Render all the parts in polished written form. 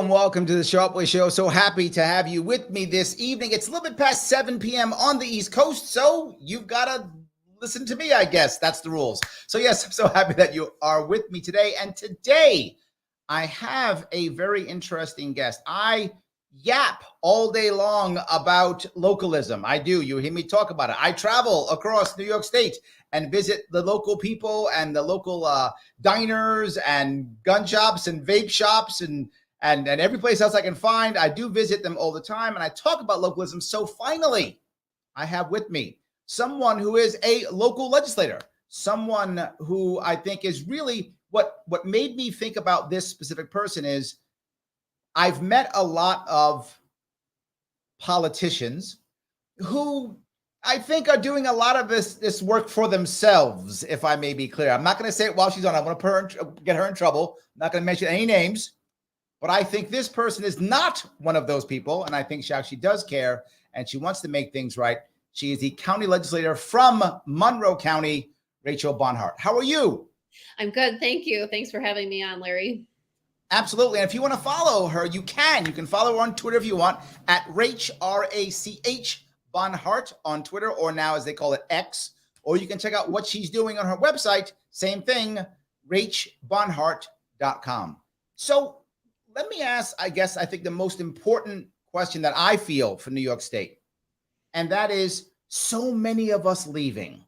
Welcome to the Sharpway Show. So happy to have you with me this evening. It's a little bit past 7 p.m. on the East Coast, so you've got to listen to me, I guess. That's the rules. So yes, I'm so happy that you are with me today. And today, I have a very interesting guest. I yap all day long about localism. I do. You hear me talk about it. I travel across New York State and visit the local people and the local diners and gun shops and vape shops and every place else I can find. I do visit them all the time, and I talk about localism. So finally, I have with me someone who is a local legislator, someone who I think is really what made me think about this specific person is I've met a lot of politicians who I think are doing a lot of this work for themselves, if I may be clear. I'm not going to say it while she's on. I want to get her in trouble. I'm not going to mention any names. But I think this person is not one of those people, and I think she actually does care, and she wants to make things right. She is the county legislator from Monroe County, Rachel Barnhart. How are you? I'm good. Thank you. Thanks for having me on, Larry. Absolutely. And if you want to follow her, you can. You can follow her on Twitter if you want, at Rach, R-A-C-H, Barnhart on Twitter, or now as they call it, X. Or you can check out what she's doing on her website. Same thing, rachbarnhart.com. So let me ask, I think the most important question that I feel for New York State, and that is so many of us leaving.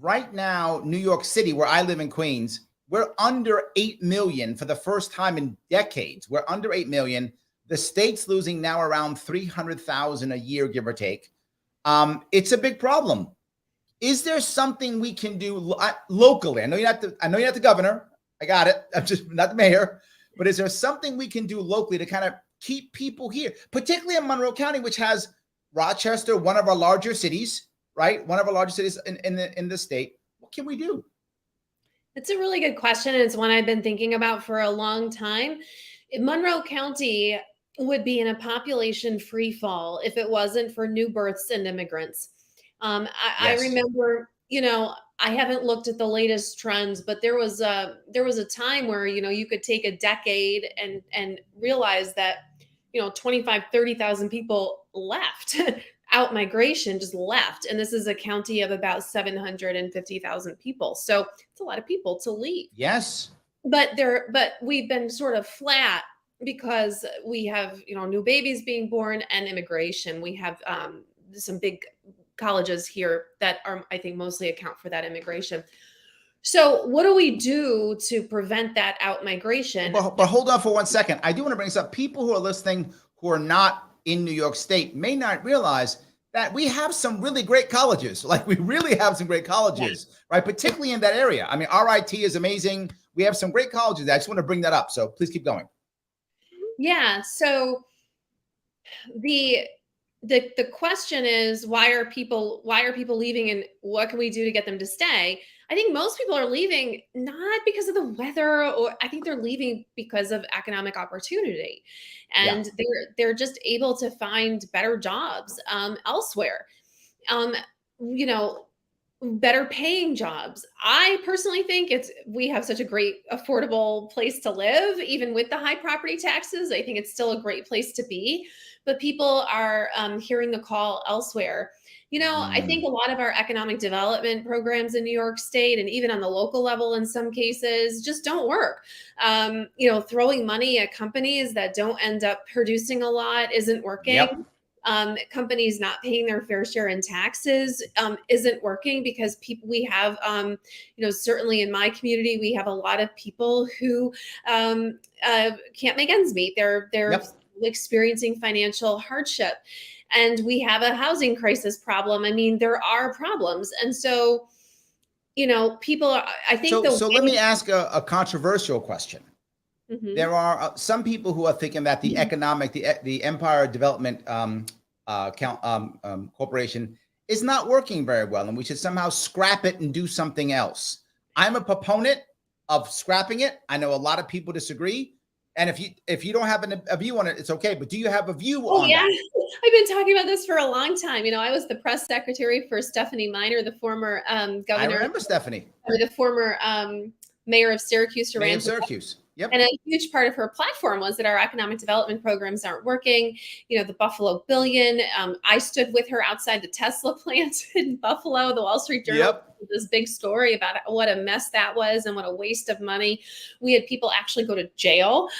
Right now, New York City, where I live in Queens, we're under 8 million for the first time in decades. We're under 8 million. The state's losing now around 300,000 a year, give or take. It's a big problem. Is there something we can do locally? I know you're not the governor. I got it. I'm just not the mayor. But is there something we can do locally to kind of keep people here, particularly in Monroe County, which has Rochester, one of our larger cities, right? One of our largest cities in the state. What can we do? It's a really good question. And it's one I've been thinking about for a long time. Monroe County would be in a population free fall if it wasn't for new births and immigrants. I remember, I haven't looked at the latest trends, but there was a time where, you could take a decade and realize that, 30,000 people left out migration, just left. And this is a county of about 750,000 people. So it's a lot of people to leave. Yes. But we've been sort of flat because we have, new babies being born and immigration. We have some big colleges here that are, I think, mostly account for that immigration. So what do we do to prevent that out migration? But hold on for 1 second. I do want to bring this up. People who are listening who are not in New York State may not realize that we have some really great colleges. Like we really have some great colleges, right? Particularly in that area. I mean, RIT is amazing. We have some great colleges. I just want to bring that up. So please keep going. Yeah. So the question is, why are people leaving and what can we do to get them to stay? I think most people are leaving not because of the weather, or I think they're leaving because of economic opportunity, and they're just able to find better jobs elsewhere, better paying jobs. I personally think we have such a great affordable place to live, even with the high property taxes. I think it's still a great place to be, but people are hearing the call elsewhere. I think a lot of our economic development programs in New York State, and even on the local level in some cases, just don't work. Throwing money at companies that don't end up producing a lot isn't working. Yep. Companies not paying their fair share in taxes isn't working, because we have, certainly in my community, we have a lot of people who can't make ends meet. They're experiencing financial hardship. And we have a housing crisis problem. I mean, there are problems. And so, people are, I think. So let me ask a controversial question. Mm-hmm. There are some people who are thinking that the economic, the Empire Development Corporation is not working very well, and we should somehow scrap it and do something else. I'm a proponent of scrapping it. I know a lot of people disagree. And if you don't have a view on it, it's okay. But do you have a view on that? I've been talking about this for a long time. You know, I was the press secretary for Stephanie Miner, the former governor. I remember Stephanie. Or the former mayor of Syracuse. Mayor of Syracuse. Yep. And a huge part of her platform was that our economic development programs aren't working. You know, the Buffalo Billion. I stood with her outside the Tesla plant in Buffalo. The Wall Street Journal did this big story about what a mess that was and what a waste of money. We had people actually go to jail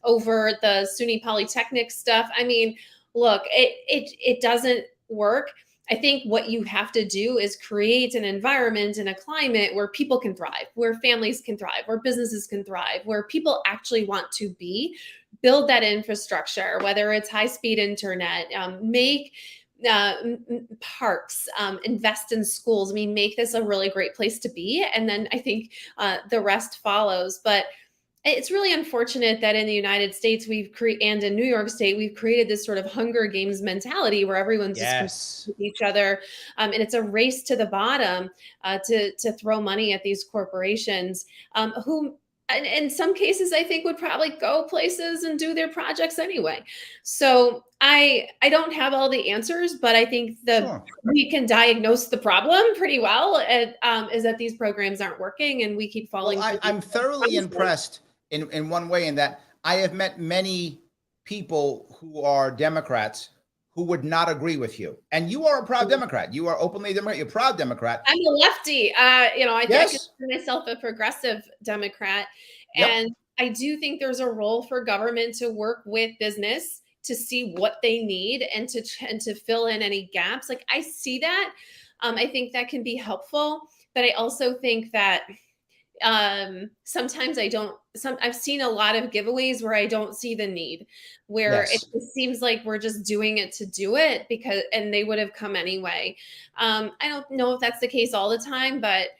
over the SUNY Polytechnic stuff. I mean, look, it doesn't work. I think what you have to do is create an environment and a climate where people can thrive, where families can thrive, where businesses can thrive, where people actually want to be, build that infrastructure, whether it's high-speed internet, make parks, invest in schools. I mean, make this a really great place to be. And then I think the rest follows. But it's really unfortunate that in the United States and in New York State, we've created this sort of Hunger Games mentality where everyone's just with each other. And it's a race to the bottom to throw money at these corporations who, in some cases, I think would probably go places and do their projects anyway. So I don't have all the answers, but I think we can diagnose the problem pretty well. Is that these programs aren't working and we keep falling. Well, I'm thoroughly impressed in one way, in that I have met many people who are Democrats who would not agree with you. And you are a proud Democrat. You are openly a Democrat. You're a proud Democrat. I'm a lefty. I consider myself a progressive Democrat. And I do think there's a role for government to work with business to see what they need and to fill in any gaps. Like, I see that. I think that can be helpful. But I also think that sometimes I've seen a lot of giveaways where I don't see the need, where it just seems like we're just doing it to do it and they would have come anyway. I don't know if that's the case all the time, but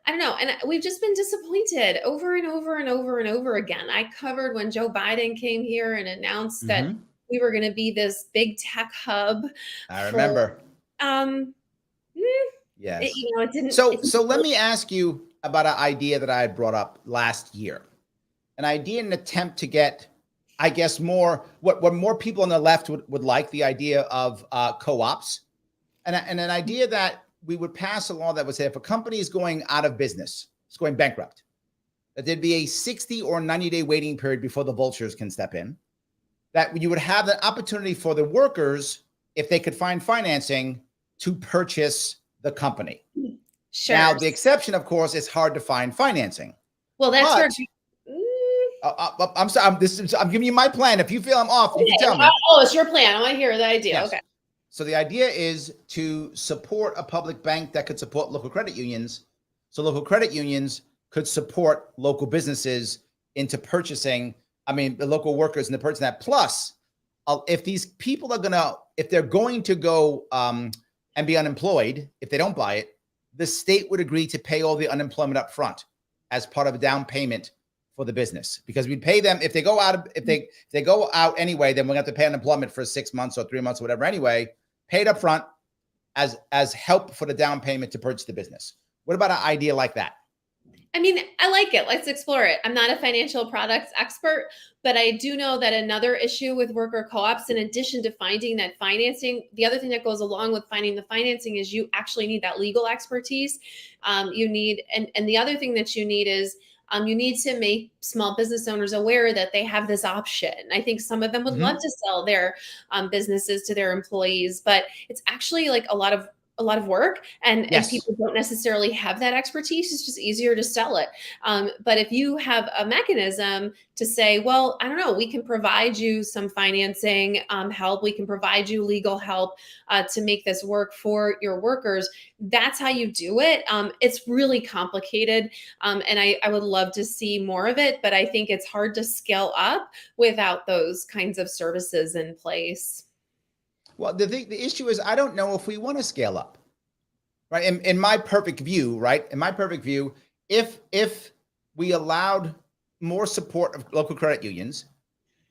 I don't know. And we've just been disappointed over and over and over and over again. I covered when Joe Biden came here and announced that we were going to be this big tech hub. I remember. Yes. It didn't. So let me ask you about an idea that I had brought up last year. An idea, an attempt to get, I guess, more what more people on the left would like, the idea of co-ops, and an idea that we would pass a law that would say if a company is going out of business, it's going bankrupt, that there'd be a 60 or 90-day waiting period before the vultures can step in, that you would have the opportunity for the workers, if they could find financing, to purchase the company. Sure. Now, the exception, of course, is hard to find financing. Well, that's where. I'm sorry. I'm giving you my plan. If you feel I'm off, you can tell me. Oh, it's your plan. I want to hear the idea. Yes. Okay. So the idea is to support a public bank that could support local credit unions. So local credit unions could support local businesses into purchasing. I mean, the local workers in the purchasing that. Plus, if these people are if they're going to go and be unemployed, if they don't buy it, the state would agree to pay all the unemployment up front as part of a down payment for the business, because we'd pay them if they go out. If they go out anyway, then we're going to have to pay unemployment for 6 months or 3 months or whatever anyway, paid up front as help for the down payment to purchase the business. What about an idea like that? I mean, I like it. Let's explore it. I'm not a financial products expert, but I do know that another issue with worker co-ops, in addition to finding that financing, the other thing that goes along with finding the financing is you actually need that legal expertise. And the other thing that you need is you need to make small business owners aware that they have this option. I think some of them would love to sell their businesses to their employees, but it's actually like a lot of work and people don't necessarily have that expertise. It's just easier to sell it. But if you have a mechanism to say, well, I don't know, we can provide you some financing help. We can provide you legal help to make this work for your workers. That's how you do it. It's really complicated. And I would love to see more of it, but I think it's hard to scale up without those kinds of services in place. Well, the issue is, I don't know if we want to scale up, right? In my perfect view, right? In my perfect view, if we allowed more support of local credit unions,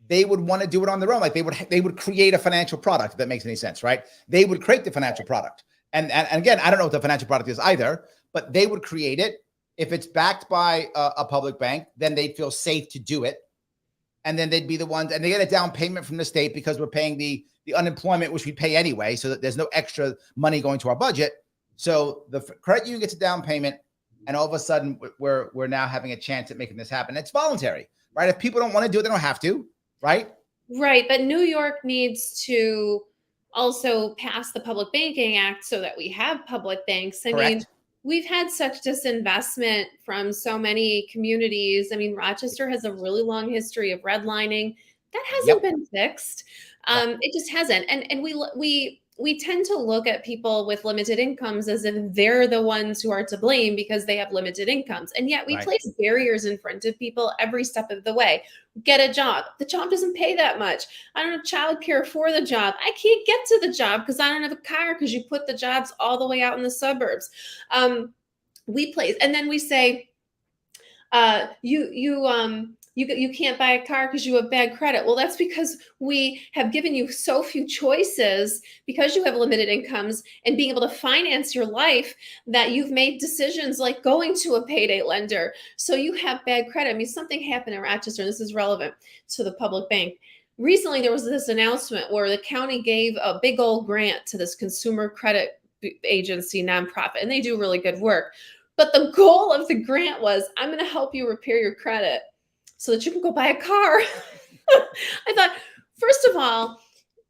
they would want to do it on their own. Like they would create a financial product, if that makes any sense, right? They would create the financial product. And again, I don't know what the financial product is either, but they would create it. If it's backed by a public bank, then they'd feel safe to do it. And then they'd be the ones, and they get a down payment from the state because we're paying the unemployment, which we pay anyway, so that there's no extra money going to our budget. So the credit union gets a down payment, and all of a sudden we're now having a chance at making this happen. It's voluntary, right? If people don't want to do it, they don't have to, right? Right. But New York needs to also pass the Public Banking Act so that we have public banks. I mean, we've had such disinvestment from so many communities. I mean, Rochester has a really long history of redlining. That hasn't been fixed. It just hasn't. And we tend to look at people with limited incomes as if they're the ones who are to blame because they have limited incomes. And yet we place barriers in front of people every step of the way. Get a job. The job doesn't pay that much. I don't have childcare for the job. I can't get to the job because I don't have a car because you put the jobs all the way out in the suburbs. We place, and then we say, you can't buy a car because you have bad credit. Well, that's because we have given you so few choices because you have limited incomes and being able to finance your life that you've made decisions like going to a payday lender. So you have bad credit. I mean, something happened in Rochester, and this is relevant to the public bank. Recently, there was this announcement where the county gave a big old grant to this consumer credit agency nonprofit, and they do really good work. But the goal of the grant was, I'm going to help you repair your credit so that you can go buy a car. I thought, first of all,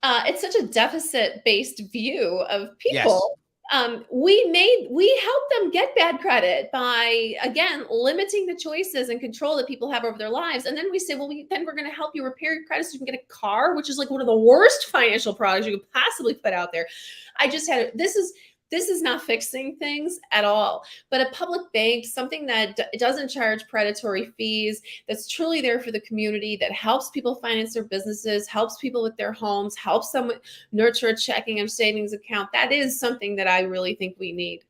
it's such a deficit-based view of people. Yes. We help them get bad credit by, again, limiting the choices and control that people have over their lives. And then we say, well, then we're going to help you repair your credit so you can get a car, which is like one of the worst financial products you could possibly put out there. This is not fixing things at all. But a public bank, something that doesn't charge predatory fees, that's truly there for the community, that helps people finance their businesses, helps people with their homes, helps them nurture a checking and savings account. That is something that I really think we need.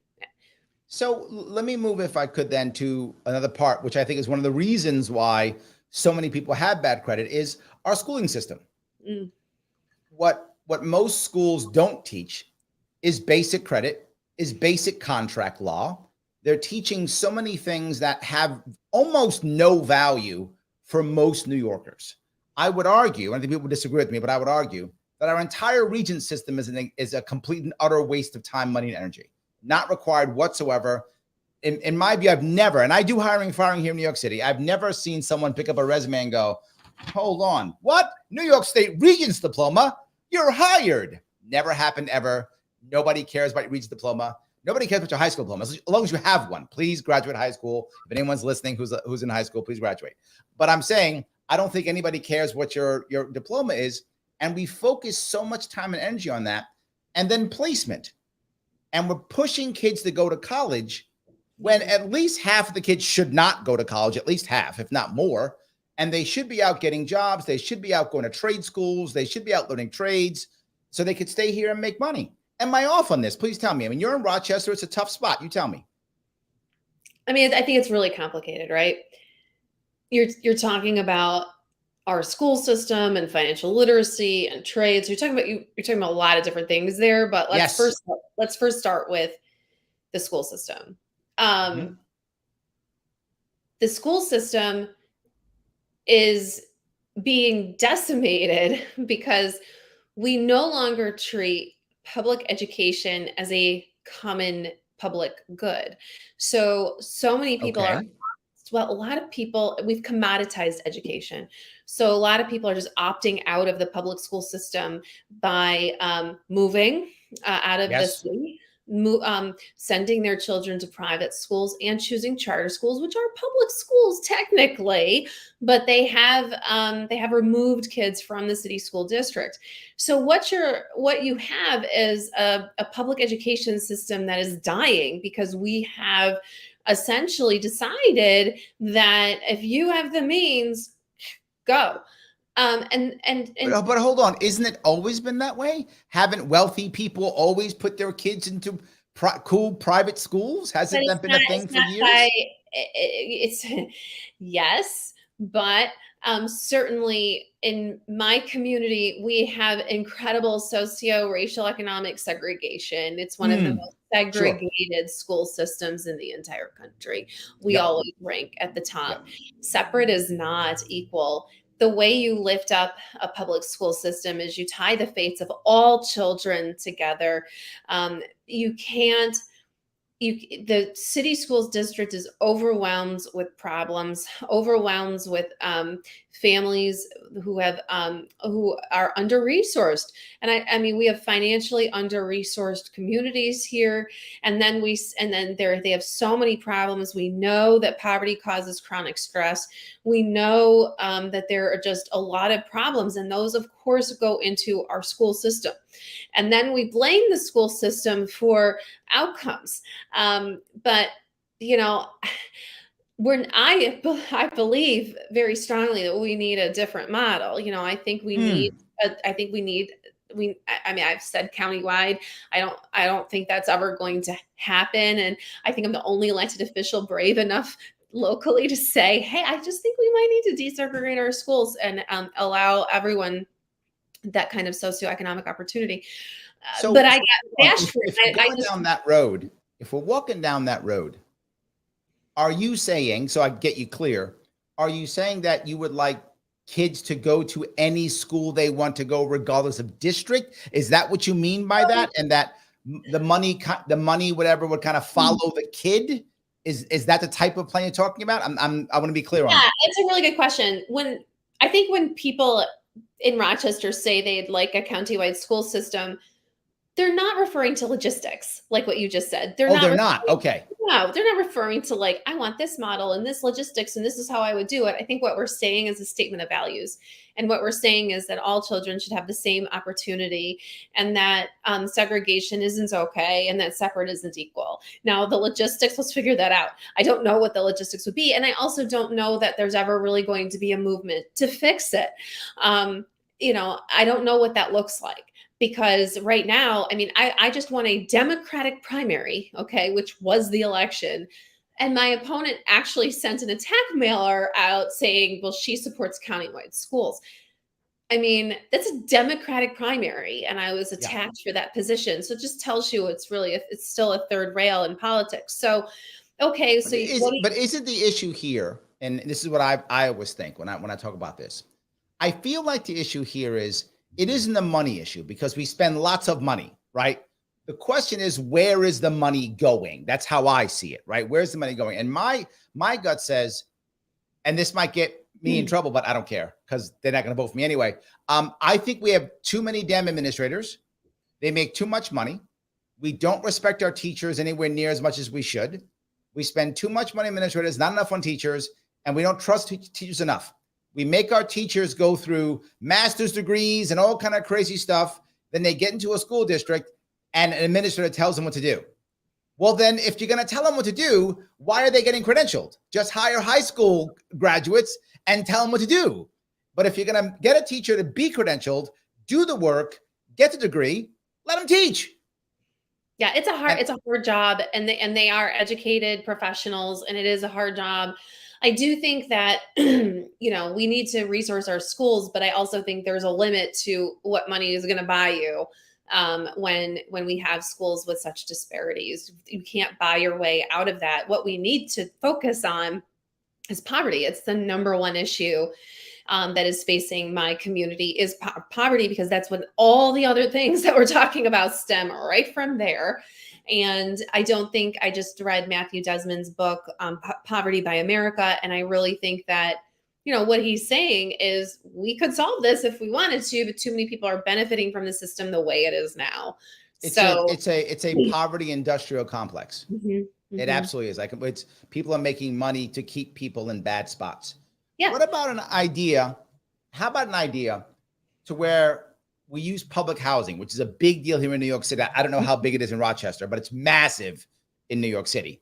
So let me move, if I could, then to another part, which I think is one of the reasons why so many people have bad credit, is our schooling system. What most schools don't teach is basic credit, is basic contract law. They're teaching so many things that have almost no value for most New Yorkers. I would argue, and I think people would disagree with me, but I would argue that our entire regent system is a complete and utter waste of time, money, and energy. Not required whatsoever. In my view, I've never, and I do hiring and firing here in New York City, I've never seen someone pick up a resume and go, hold on, what? New York State Regents diploma? You're hired. Never happened ever. Nobody cares about your Regents diploma. Nobody cares about your high school diploma. As long as you have one, please graduate high school. If anyone's listening who's in high school, please graduate. But I'm saying, I don't think anybody cares what your diploma is. And we focus so much time and energy on that. And then placement. And we're pushing kids to go to college when at least half of the kids should not go to college, at least half, if not more. And they should be out getting jobs. They should be out going to trade schools. They should be out learning trades so they could stay here and make money. Am I off on this? Please tell me. I mean, you're in Rochester. It's a tough spot. You tell me. I mean, I think it's really complicated, right? You're talking about our school system and financial literacy and trades. You're talking about a lot of different things there, but let's first start with the school system. The school system is being decimated because we no longer treat public education as a common public good. So many people a lot of people, we've commoditized education. So a lot of people are just opting out of the public school system by moving out of the city, sending their children to private schools and choosing charter schools, which are public schools technically, but they have removed kids from the city school district. So what you have is a public education system that is dying because we have essentially decided that if you have the means, go. But hold on, isn't it always been that way? Haven't wealthy people always put their kids into cool private schools? Hasn't that been a thing for years? Yes, but certainly in my community, we have incredible socio-racial economic segregation. It's one of the most Sure. segregated school systems in the entire country. We Yep. always rank at the top. Yep. Separate is not equal. The way you lift up a public school system is you tie the fates of all children together. You can't the city schools district is overwhelmed with problems, overwhelmed with families who have who are under resourced, and I mean we have financially under resourced communities here, and then they have so many problems. We know that poverty causes chronic stress. We know that there are just a lot of problems, and those of course go into our school system, and then we blame the school system for outcomes. But you know, I believe very strongly that we need a different model. You know, I think we need. I think we need. I mean, I've said countywide. I don't think that's ever going to happen, and I think I'm the only elected official brave enough locally to say, "Hey, I just think we might need to desegregate our schools and allow everyone that kind of socioeconomic opportunity." But I got bashed for it. If we're walking down that road, are you saying, so I get you clear, are you saying that you would like kids to go to any school they want to go regardless of district? Is that what you mean by that? And that the money, whatever, would kind of follow the kid? Is that the type of plan you're talking about? I want to be clear on that. Yeah, it's a really good question. I think when people in Rochester say they'd like a countywide school system, they're not referring to logistics, like what you just said. They're not. Okay. No, they're not referring to like, I want this model and this logistics and this is how I would do it. I think what we're saying is a statement of values. And what we're saying is that all children should have the same opportunity, and that segregation isn't okay, and that separate isn't equal. Now, the logistics, let's figure that out. I don't know what the logistics would be. And I also don't know that there's ever really going to be a movement to fix it. You know, I don't know what that looks like. Because right now, I mean, I just won a Democratic primary, okay, which was the election. And my opponent actually sent an attack mailer out saying, well, she supports countywide schools. I mean, that's a Democratic primary, and I was attacked for that position. So it just tells you it's still a third rail in politics. So, okay, so but isn't the issue here, and this is what I always think when I talk about this, I feel like the issue here is, it isn't a money issue because we spend lots of money, right? The question is, where is the money going? That's how I see it, right? Where's the money going? And my gut says, and this might get me in trouble, but I don't care because they're not going to vote for me anyway. I think we have too many damn administrators. They make too much money. We don't respect our teachers anywhere near as much as we should. We spend too much money on administrators, not enough on teachers, and we don't trust teachers enough. We make our teachers go through master's degrees and all kind of crazy stuff. Then they get into a school district and an administrator tells them what to do. Well, then if you're going to tell them what to do, why are they getting credentialed? Just hire high school graduates and tell them what to do. But if you're going to get a teacher to be credentialed, do the work, get the degree, let them teach. Yeah, it's a hard job, and they are educated professionals, and it is a hard job. I do think that, you know, we need to resource our schools, but I also think there's a limit to what money is going to buy you when we have schools with such disparities. You can't buy your way out of that. What we need to focus on is poverty. It's the number one issue that is facing my community is poverty, because that's when all the other things that we're talking about stem right from there. And I just read Matthew Desmond's book, Poverty by America. And I really think that, you know, what he's saying is we could solve this if we wanted to, but too many people are benefiting from the system the way it is now. It's a poverty industrial complex. It absolutely is. Like, it's people are making money to keep people in bad spots. Yeah. What about an idea? How about an idea to where we use public housing, which is a big deal here in New York City. I don't know how big it is in Rochester, but it's massive in New York City.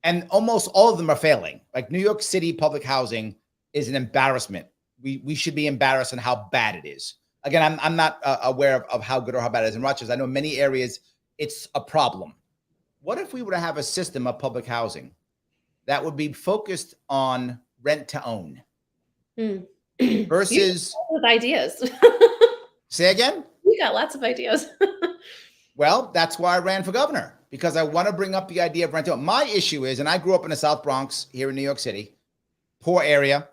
And almost all of them are failing. Like, New York City public housing is an embarrassment. We should be embarrassed on how bad it is. Again, I'm not aware of how good or how bad it is in Rochester. I know many areas it's a problem. What if we were to have a system of public housing that would be focused on rent to own? versus, with ideas. say again? We got lots of ideas. Well, that's why I ran for governor, because I want to bring up the idea of rent to own. My issue is, and I grew up in the South Bronx here in New York City, poor area,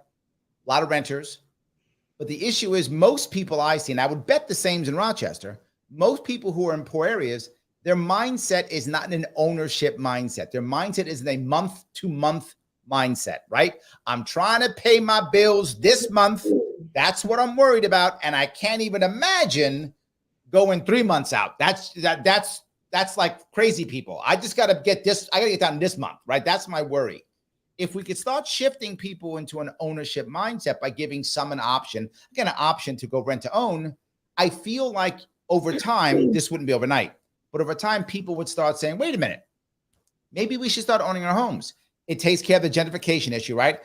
a lot of renters. But the issue is most people I see, and I would bet the same's in Rochester, most people who are in poor areas, their mindset is not an ownership mindset. Their mindset is in a month-to-month mindset, right? I'm trying to pay my bills this month. That's what I'm worried about. And I can't even imagine going 3 months out. That's like crazy people. I just got to get this. I got to get done this month, right? That's my worry. If we could start shifting people into an ownership mindset by giving some an option, again, an option to go rent to own, I feel like over time, this wouldn't be overnight, but over time, people would start saying, wait a minute, maybe we should start owning our homes. It takes care of the gentrification issue, right?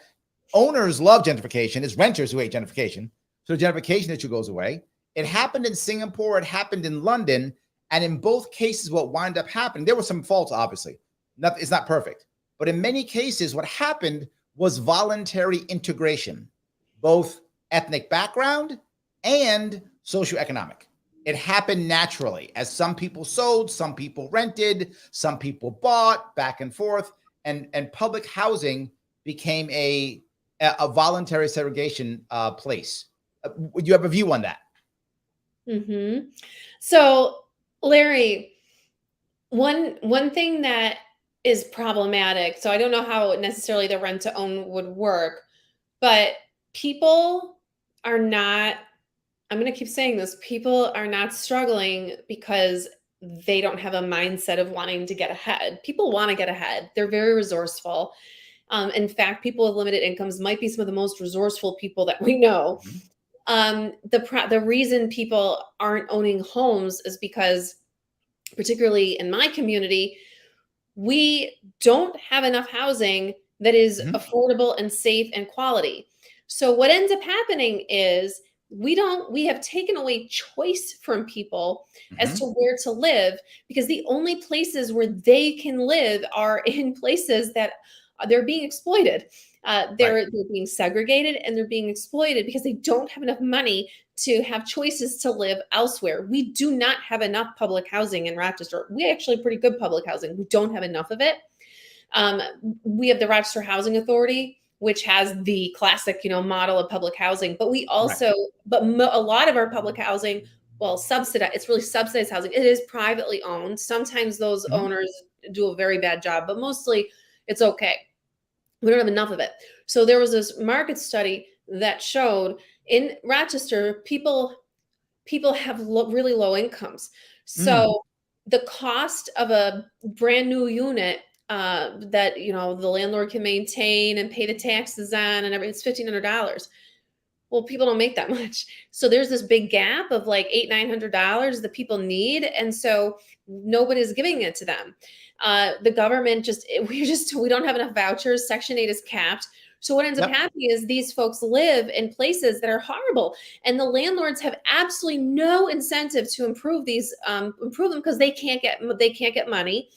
Owners love gentrification. It's renters who hate gentrification. So the gentrification issue goes away. It happened in Singapore. It happened in London. And in both cases, what wound up happening, there were some faults, obviously. It's not perfect. But in many cases, what happened was voluntary integration, both ethnic background and socioeconomic. It happened naturally as some people sold, some people rented, some people bought, back and forth. And public housing became a voluntary segregation place. Would you have a view on that? Mm-hmm. So, Larry, one thing that is problematic, so I don't know how necessarily the rent to own would work, but people are not, I'm going to keep saying this, people are not struggling because they don't have a mindset of wanting to get ahead. People want to get ahead. They're very resourceful. In fact, people with limited incomes might be some of the most resourceful people that we know. The reason people aren't owning homes is because, particularly in my community, we don't have enough housing that is affordable and safe and quality. So what ends up happening is we have taken away choice from people as to where to live, because the only places where they can live are in places that they're being exploited. They're being segregated and they're being exploited because they don't have enough money to have choices to live elsewhere. We do not have enough public housing in Rochester. We actually have pretty good public housing. We don't have enough of it. We have the Rochester Housing Authority, which has the classic, model of public housing. But we also, a lot of our public housing, subsidized. It's really subsidized housing. It is privately owned. Sometimes those owners do a very bad job, but mostly it's okay. We don't have enough of it. So there was this market study that showed in Rochester, people have really low incomes. So the cost of a brand new unit that, the landlord can maintain and pay the taxes on and everything, it's $1,500. Well, people don't make that much. So there's this big gap of like $800-900 that people need. And so nobody's giving it to them. The government we don't have enough vouchers. Section 8 is capped. So what ends up happening is these folks live in places that are horrible, and the landlords have absolutely no incentive to improve them because they can't get money,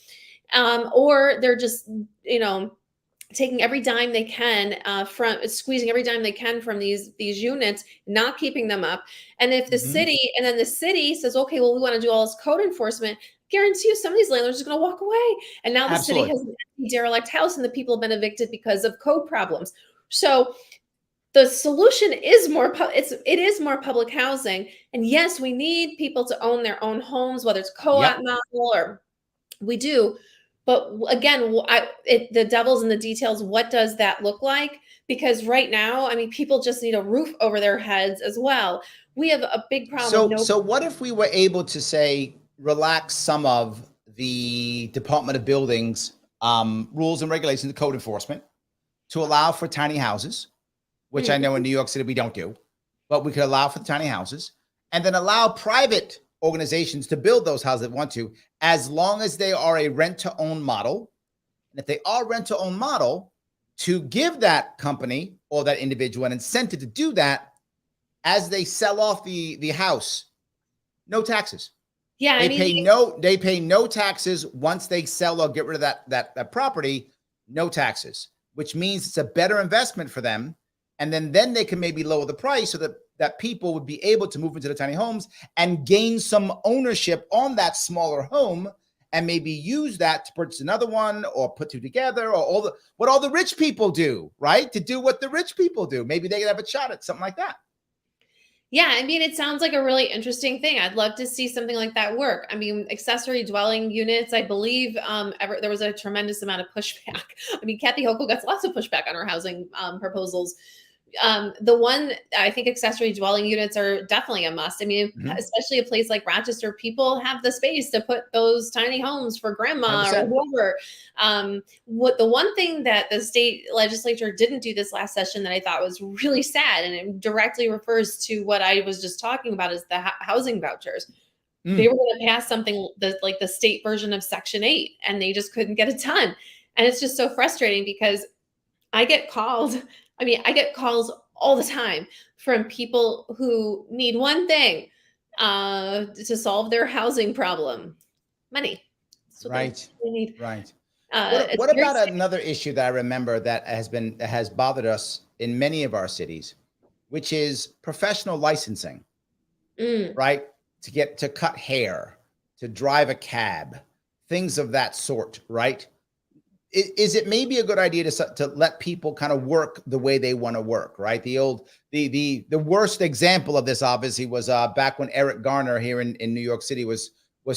or they're just taking every dime they can squeezing every dime they can from these units, not keeping them up. And if the city says, okay, well, we want to do all this code enforcement, guarantee you some of these landlords are going to walk away. And now the city has an empty derelict house and the people have been evicted because of code problems. So the solution is it is more public housing. And yes, we need people to own their own homes, whether it's co-op model or we do. But again, the devil's in the details. What does that look like? Because right now, people just need a roof over their heads as well. We have a big problem. So what if we were able to say, relax some of the Department of Buildings rules and regulations, the code enforcement, to allow for tiny houses, which I know in New York City we don't do, but we could allow for the tiny houses, and then allow private organizations to build those houses that want to, as long as they are a rent-to-own model. And if they are rent-to-own model, to give that company or that individual an incentive to do that as they sell off the house, no taxes. Yeah, they pay no taxes once they sell or get rid of that property, no taxes, which means it's a better investment for them And then they can maybe lower the price so that people would be able to move into the tiny homes and gain some ownership on that smaller home, and maybe use that to purchase another one or put two together, or what all the rich people do, right? To do what the rich people do. Maybe they could have a shot at something like that. Yeah, I mean, it sounds like a really interesting thing. I'd love to see something like that work. I mean, accessory dwelling units, I believe there was a tremendous amount of pushback. I mean, Kathy Hochul gets lots of pushback on her housing proposals. The one, I think accessory dwelling units are definitely a must. I mean, especially a place like Rochester, people have the space to put those tiny homes for grandma 100%. or whoever. What the one thing that the state legislature didn't do this last session that I thought was really sad, and it directly refers to what I was just talking about, is the housing vouchers. They were going to pass something like the state version of Section 8, and they just couldn't get it done. And it's just so frustrating because I get calls all the time from people who need one thing to solve their housing problem: money. Right. They need. Right. It's What very about sad. another issue that I remember that has bothered us in many of our cities, which is professional licensing, right? To cut hair, to drive a cab, things of that sort, right? Is it maybe a good idea to let people kind of work the way they want to work, right? The worst example of this obviously was back when Eric Garner here in New York City was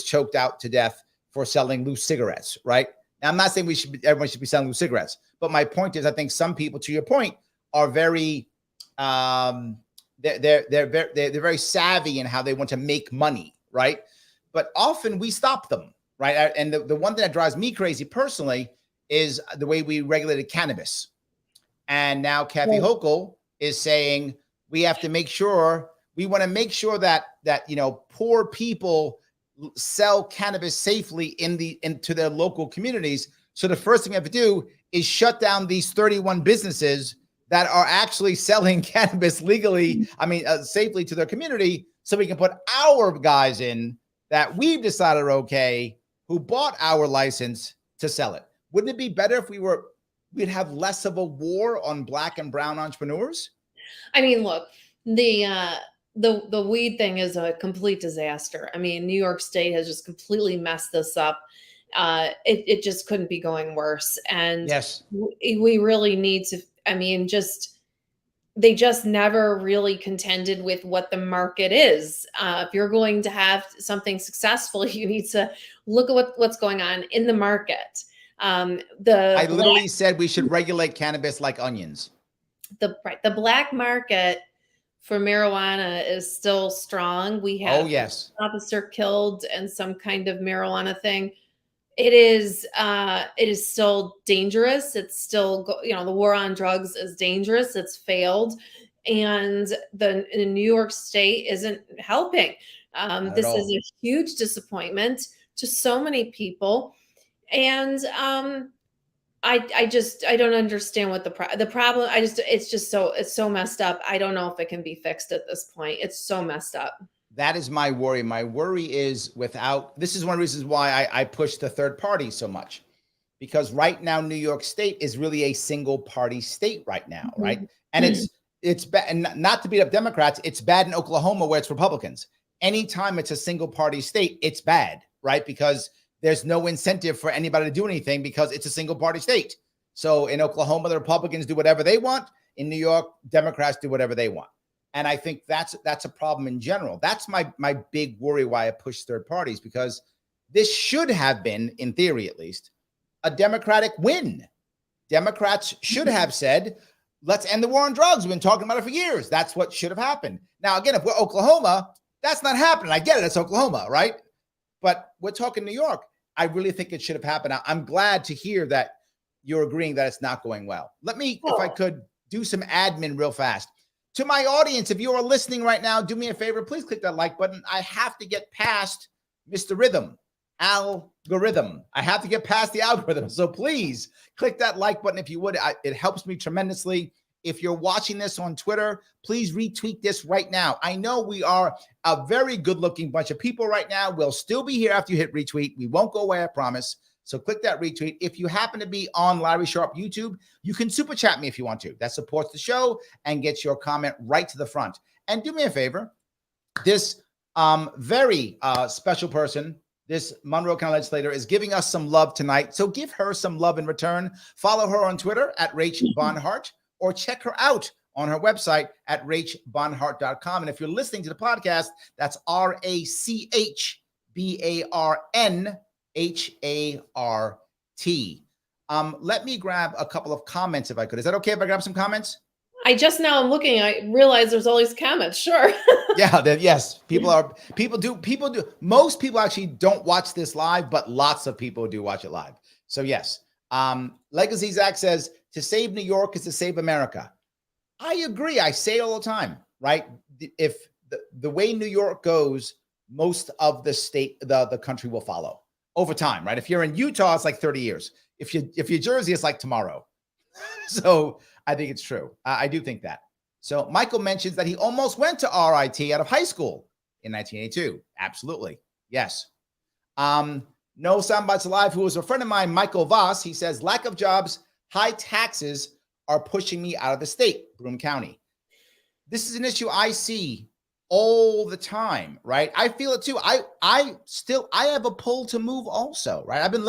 choked out to death for selling loose cigarettes, right? Now, I'm not saying everyone should be selling loose cigarettes, but my point is, I think some people, to your point, are very they're very savvy in how they want to make money, right? But often we stop them, right? And the one thing that drives me crazy personally is the way we regulated cannabis. And now Kathy Hochul is saying we want to make sure that poor people sell cannabis safely into their local communities. So the first thing we have to do is shut down these 31 businesses that are actually selling cannabis safely to their community, so we can put our guys in that we've decided are okay, who bought our license to sell it. Wouldn't it be better if we'd have less of a war on Black and brown entrepreneurs? I mean, look, the weed thing is a complete disaster. I mean, New York State has just completely messed this up. It just couldn't be going worse. And yes, we really need to, they just never really contended with what the market is. If you're going to have something successful, you need to look at what's going on in the market. I literally said we should regulate cannabis like onions. The black market for marijuana is still strong. We have an officer killed and some kind of marijuana thing. It is still dangerous. It's still, the war on drugs is dangerous. It's failed. And the New York State isn't helping. This is a huge disappointment to so many people. And I don't understand what the problem. It's so messed up. I don't know if it can be fixed at this point. It's so messed up. That is my worry. My worry is this is one of the reasons why I push the third party so much, because right now New York State is really a single party state right now, right? And it's bad, and not to beat up Democrats, it's bad in Oklahoma where it's Republicans. Anytime it's a single party state, it's bad, right? Because there's no incentive for anybody to do anything because it's a single party state. So in Oklahoma, the Republicans do whatever they want. In New York, Democrats do whatever they want. And I think that's a problem in general. That's my big worry why I push third parties, because this should have been, in theory at least, a Democratic win. Democrats should have said, let's end the war on drugs. We've been talking about it for years. That's what should have happened. Now, again, if we're Oklahoma, that's not happening. I get it. It's Oklahoma, right? But we're talking New York. I really think it should have happened. I'm glad to hear that you're agreeing that it's not going well. Let me, if I could, do some admin real fast. To my audience, if you are listening right now, do me a favor. Please click that like button. I have to get past Mr. Algorithm. I have to get past the algorithm. So please click that like button if you would. It helps me tremendously. If you're watching this on Twitter, please retweet this right now. I know we are a very good-looking bunch of people right now. We'll still be here after you hit retweet. We won't go away, I promise. So click that retweet. If you happen to be on Larry Sharpe YouTube, you can super chat me if you want to. That supports the show and gets your comment right to the front. And do me a favor, this very special person, this Monroe County legislator, is giving us some love tonight. So give her some love in return. Follow her on Twitter at Rachel Barnhart, or check her out on her website at rachbarnhart.com. And if you're listening to the podcast, that's RACHBARNHART. Let me grab a couple of comments if I could. Is that okay if I grab some comments? I'm looking, I realize there's all these comments. Sure. Yeah, yes. People do. Most people actually don't watch this live, but lots of people do watch it live. So yes. Legacy Zach says, to save New York is to save America. I agree. I say it all the time, right? If the way New York goes, most of the country will follow over time, right? If you're in Utah, it's like 30 years. If you're Jersey, it's like tomorrow. So I think it's true. I do think that. So Michael mentions that he almost went to RIT out of high school in 1982. Absolutely. Yes. No Soundbites Alive, who was a friend of mine, Michael Voss, he says, lack of jobs, high taxes are pushing me out of the state, Broome County. This is an issue I see all the time, right? I feel it too. I have a pull to move also, right? I've been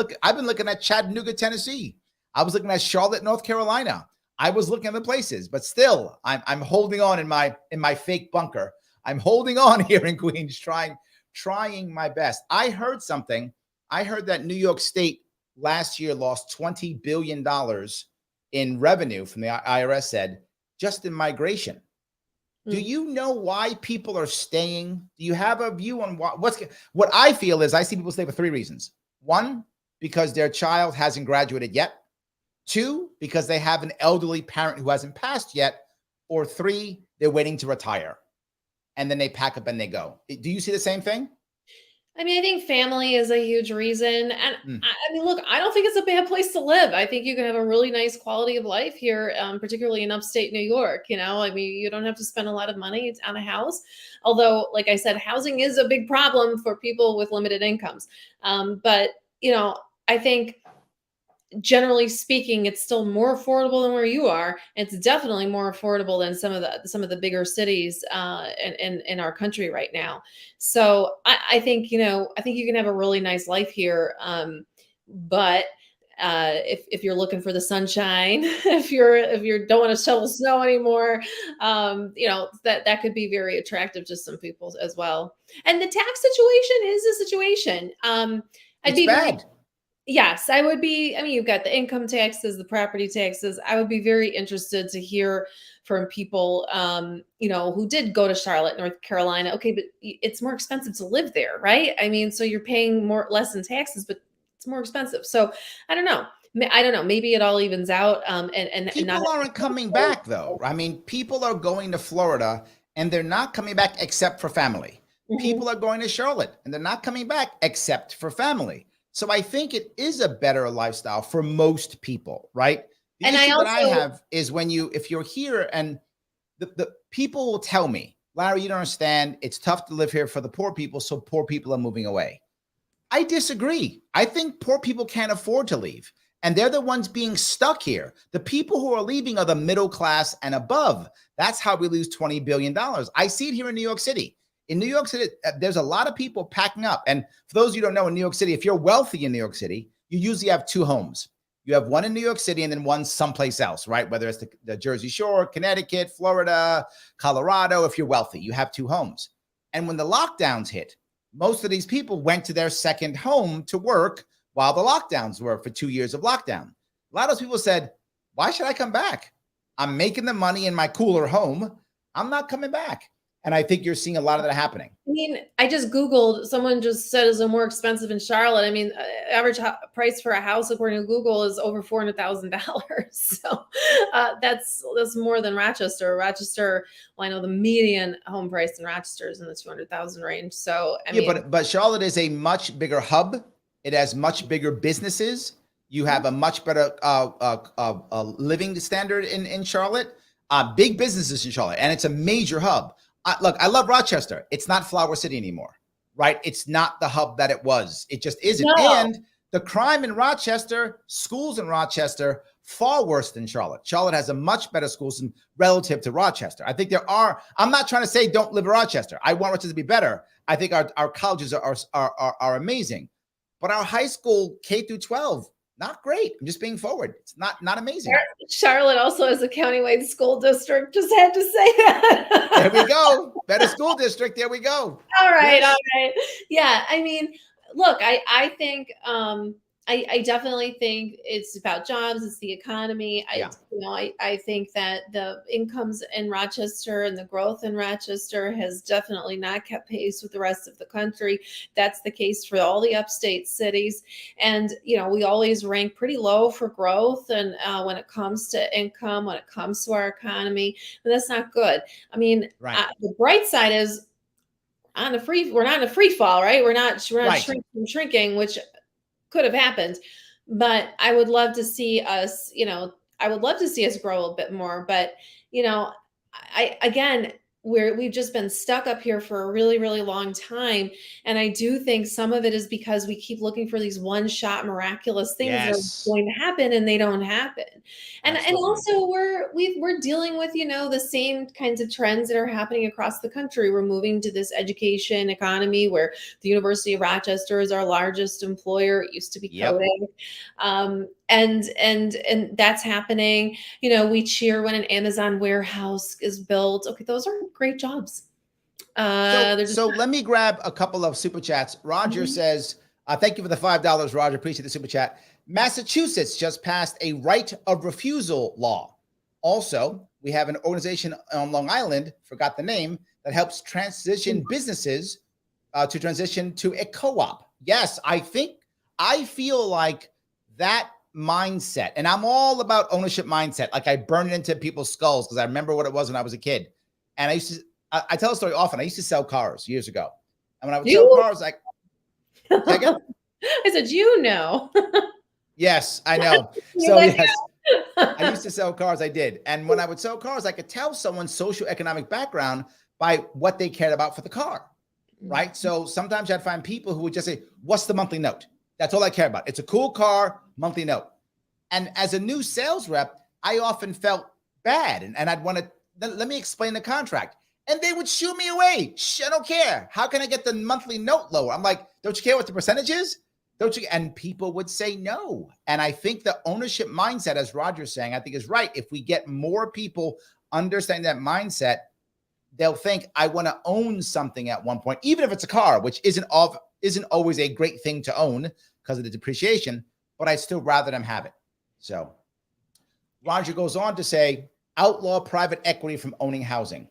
looking at Chattanooga, Tennessee. I was looking at Charlotte, North Carolina. I was looking at the places, but still I'm holding on in my fake bunker. I'm holding on here in Queens, trying my best. I heard something. I heard that New York State last year lost $20 billion in revenue from the IRS, said, just in migration. Do you know why people are staying? Do you have a view on what I feel is I see people stay for three reasons. One, because their child hasn't graduated yet. Two, because they have an elderly parent who hasn't passed yet. Or three, they're waiting to retire. And then they pack up and they go. Do you see the same thing? I mean, I think family is a huge reason. And I mean, look, I don't think it's a bad place to live. I think you can have a really nice quality of life here, particularly in upstate New York. You know, I mean, you don't have to spend a lot of money on a house. Although, like I said, housing is a big problem for people with limited incomes. But, you know, I think generally speaking, it's still more affordable than where you are. It's definitely more affordable than some of the bigger cities in our country right now. So I think, you know, I think you can have a really nice life here. But if you're looking for the sunshine, if you don't want to shovel snow anymore, you know, that could be very attractive to some people as well. And the tax situation is a situation. It's bad. Yes, I would be. I mean, you've got the income taxes, the property taxes. I would be very interested to hear from people, you know, who did go to Charlotte, North Carolina. Okay, but it's more expensive to live there, right? I mean, so you're paying less in taxes, but it's more expensive. So I don't know. Maybe it all evens out. And people aren't coming back, though. I mean, people are going to Florida and they're not coming back except for family. Mm-hmm. People are going to Charlotte and they're not coming back except for family. So I think it is a better lifestyle for most people, right? The issue that I have is if you're here and the people will tell me, Larry, you don't understand. It's tough to live here for the poor people, so poor people are moving away. I disagree. I think poor people can't afford to leave, and they're the ones being stuck here. The people who are leaving are the middle class and above. That's how we lose $20 billion. I see it here in New York City. In New York City, there's a lot of people packing up. And for those of you who don't know, in New York City, if you're wealthy in New York City, you usually have two homes. You have one in New York City and then one someplace else, right? Whether it's the Jersey Shore, Connecticut, Florida, Colorado. If you're wealthy, you have two homes. And when the lockdowns hit, most of these people went to their second home to work while the lockdowns were for 2 years of lockdown. A lot of those people said, why should I come back? I'm making the money in my cooler home. I'm not coming back. And I think you're seeing a lot of that happening. I mean, I just Googled, someone just said it's more expensive in Charlotte. I mean, average price for a house, according to Google, is over $400,000. So that's more than Rochester. Rochester, well, I know the median home price in Rochester is in the 200,000 range. So, I mean, but Charlotte is a much bigger hub. It has much bigger businesses. You have a much better living standard in Charlotte. Big businesses in Charlotte, and it's a major hub. Look, I love Rochester. It's not Flower City anymore, right? It's not the hub that it was. It just isn't. No. And The crime in Rochester, schools in Rochester, far worse than Charlotte. Charlotte has a much better school system relative to Rochester. I think I'm not trying to say don't live in Rochester. I want Rochester to be better. I think our colleges are amazing. But our high school K through 12, not great. I'm just being forward. It's not amazing. Charlotte also has a countywide school district. Just had to say that. There we go. Better school district. There we go. All right. Yes. All right. Yeah. I mean, look, I think, I definitely think it's about jobs. It's the economy. I think that the incomes in Rochester and the growth in Rochester has definitely not kept pace with the rest of the country. That's the case for all the upstate cities. And, we always rank pretty low for growth. And when it comes to income, when it comes to our economy, and that's not good. I mean, the bright side is we're not in a free fall, right? We're not shrinking, which could have happened, but I would love to see us, grow a little bit more. But, we've just been stuck up here for a really, really long time. And I do think some of it is because we keep looking for these one-shot miraculous things that are going to happen, and they don't happen. And also we're dealing with, the same kinds of trends that are happening across the country. We're moving to this education economy where the University of Rochester is our largest employer. It used to be coding. And that's happening. We cheer when an Amazon warehouse is built. Okay, those are great jobs. So let me grab a couple of super chats. Roger says, thank you for the $5, Roger. Appreciate the super chat. Massachusetts just passed a right of refusal law. Also, we have an organization on Long Island, forgot the name, that helps transition businesses to transition to a co-op. Yes, I feel like that mindset, and I'm all about ownership mindset. Like I burn it into people's skulls because I remember what it was when I was a kid. And I tell a story often. I used to sell cars years ago. And when I would sell cars, I said, Yes, I know. So yes, I used to sell cars. I did. And when I would sell cars, I could tell someone's socioeconomic background by what they cared about for the car, right? So sometimes I'd find people who would just say, what's the monthly note? That's all I care about. It's a cool car, monthly note. And as a new sales rep, I often felt bad. And I'd want to, let me explain the contract. And they would shoo me away. I don't care. How can I get the monthly note lower? I'm like, don't you care what the percentage is? Don't you? And people would say no. And I think the ownership mindset, as Roger's saying, I think is right. If we get more people understanding that mindset, they'll think, I want to own something at one point, even if it's a car, which isn't always a great thing to own because of the depreciation, but I'd still rather them have it. So Roger goes on to say, outlaw private equity from owning housing.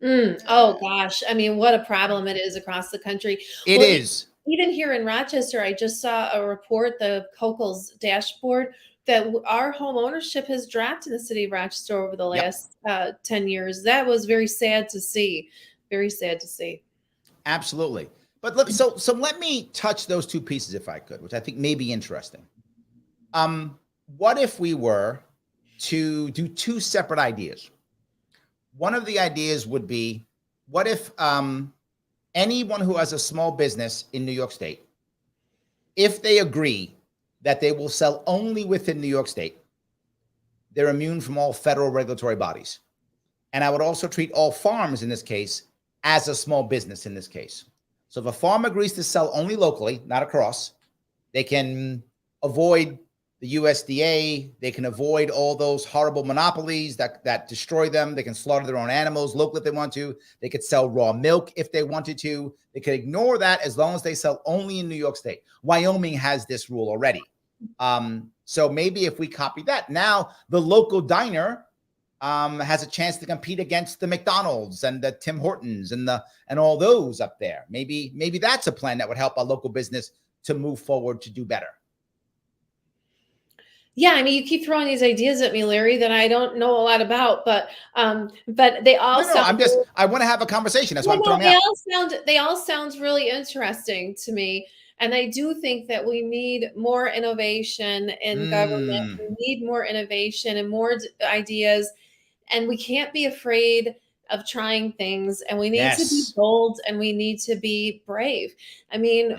Oh gosh. I mean, what a problem it is across the country. It is. Even here in Rochester, I just saw a report, the COCO's dashboard, that our home ownership has dropped in the city of Rochester over the last 10 years. That was very sad to see. Very sad to see. Absolutely. But look, so let me touch those two pieces if I could, which I think may be interesting. What if we were to do two separate ideas? One of the ideas would be, what if anyone who has a small business in New York State, if they agree that they will sell only within New York State, they're immune from all federal regulatory bodies. And I would also treat all farms in this case as a small business in this case. So if a farm agrees to sell only locally, not across, they can avoid the USDA, they can avoid all those horrible monopolies that destroy them. They can slaughter their own animals locally if they want to. They could sell raw milk if they wanted to. They could ignore that as long as they sell only in New York State. Wyoming has this rule already. So maybe if we copy that, now the local diner has a chance to compete against the McDonald's and the Tim Hortons and all those up there. Maybe that's a plan that would help our local business to move forward to do better. Yeah, I mean, you keep throwing these ideas at me, Larry, that I don't know a lot about, but they all sound. I want to have a conversation. That's why I'm throwing them out. They all sound really interesting to me. And I do think that we need more innovation in government. We need more innovation and more ideas. And we can't be afraid of trying things. And we need to be bold and we need to be brave. I mean,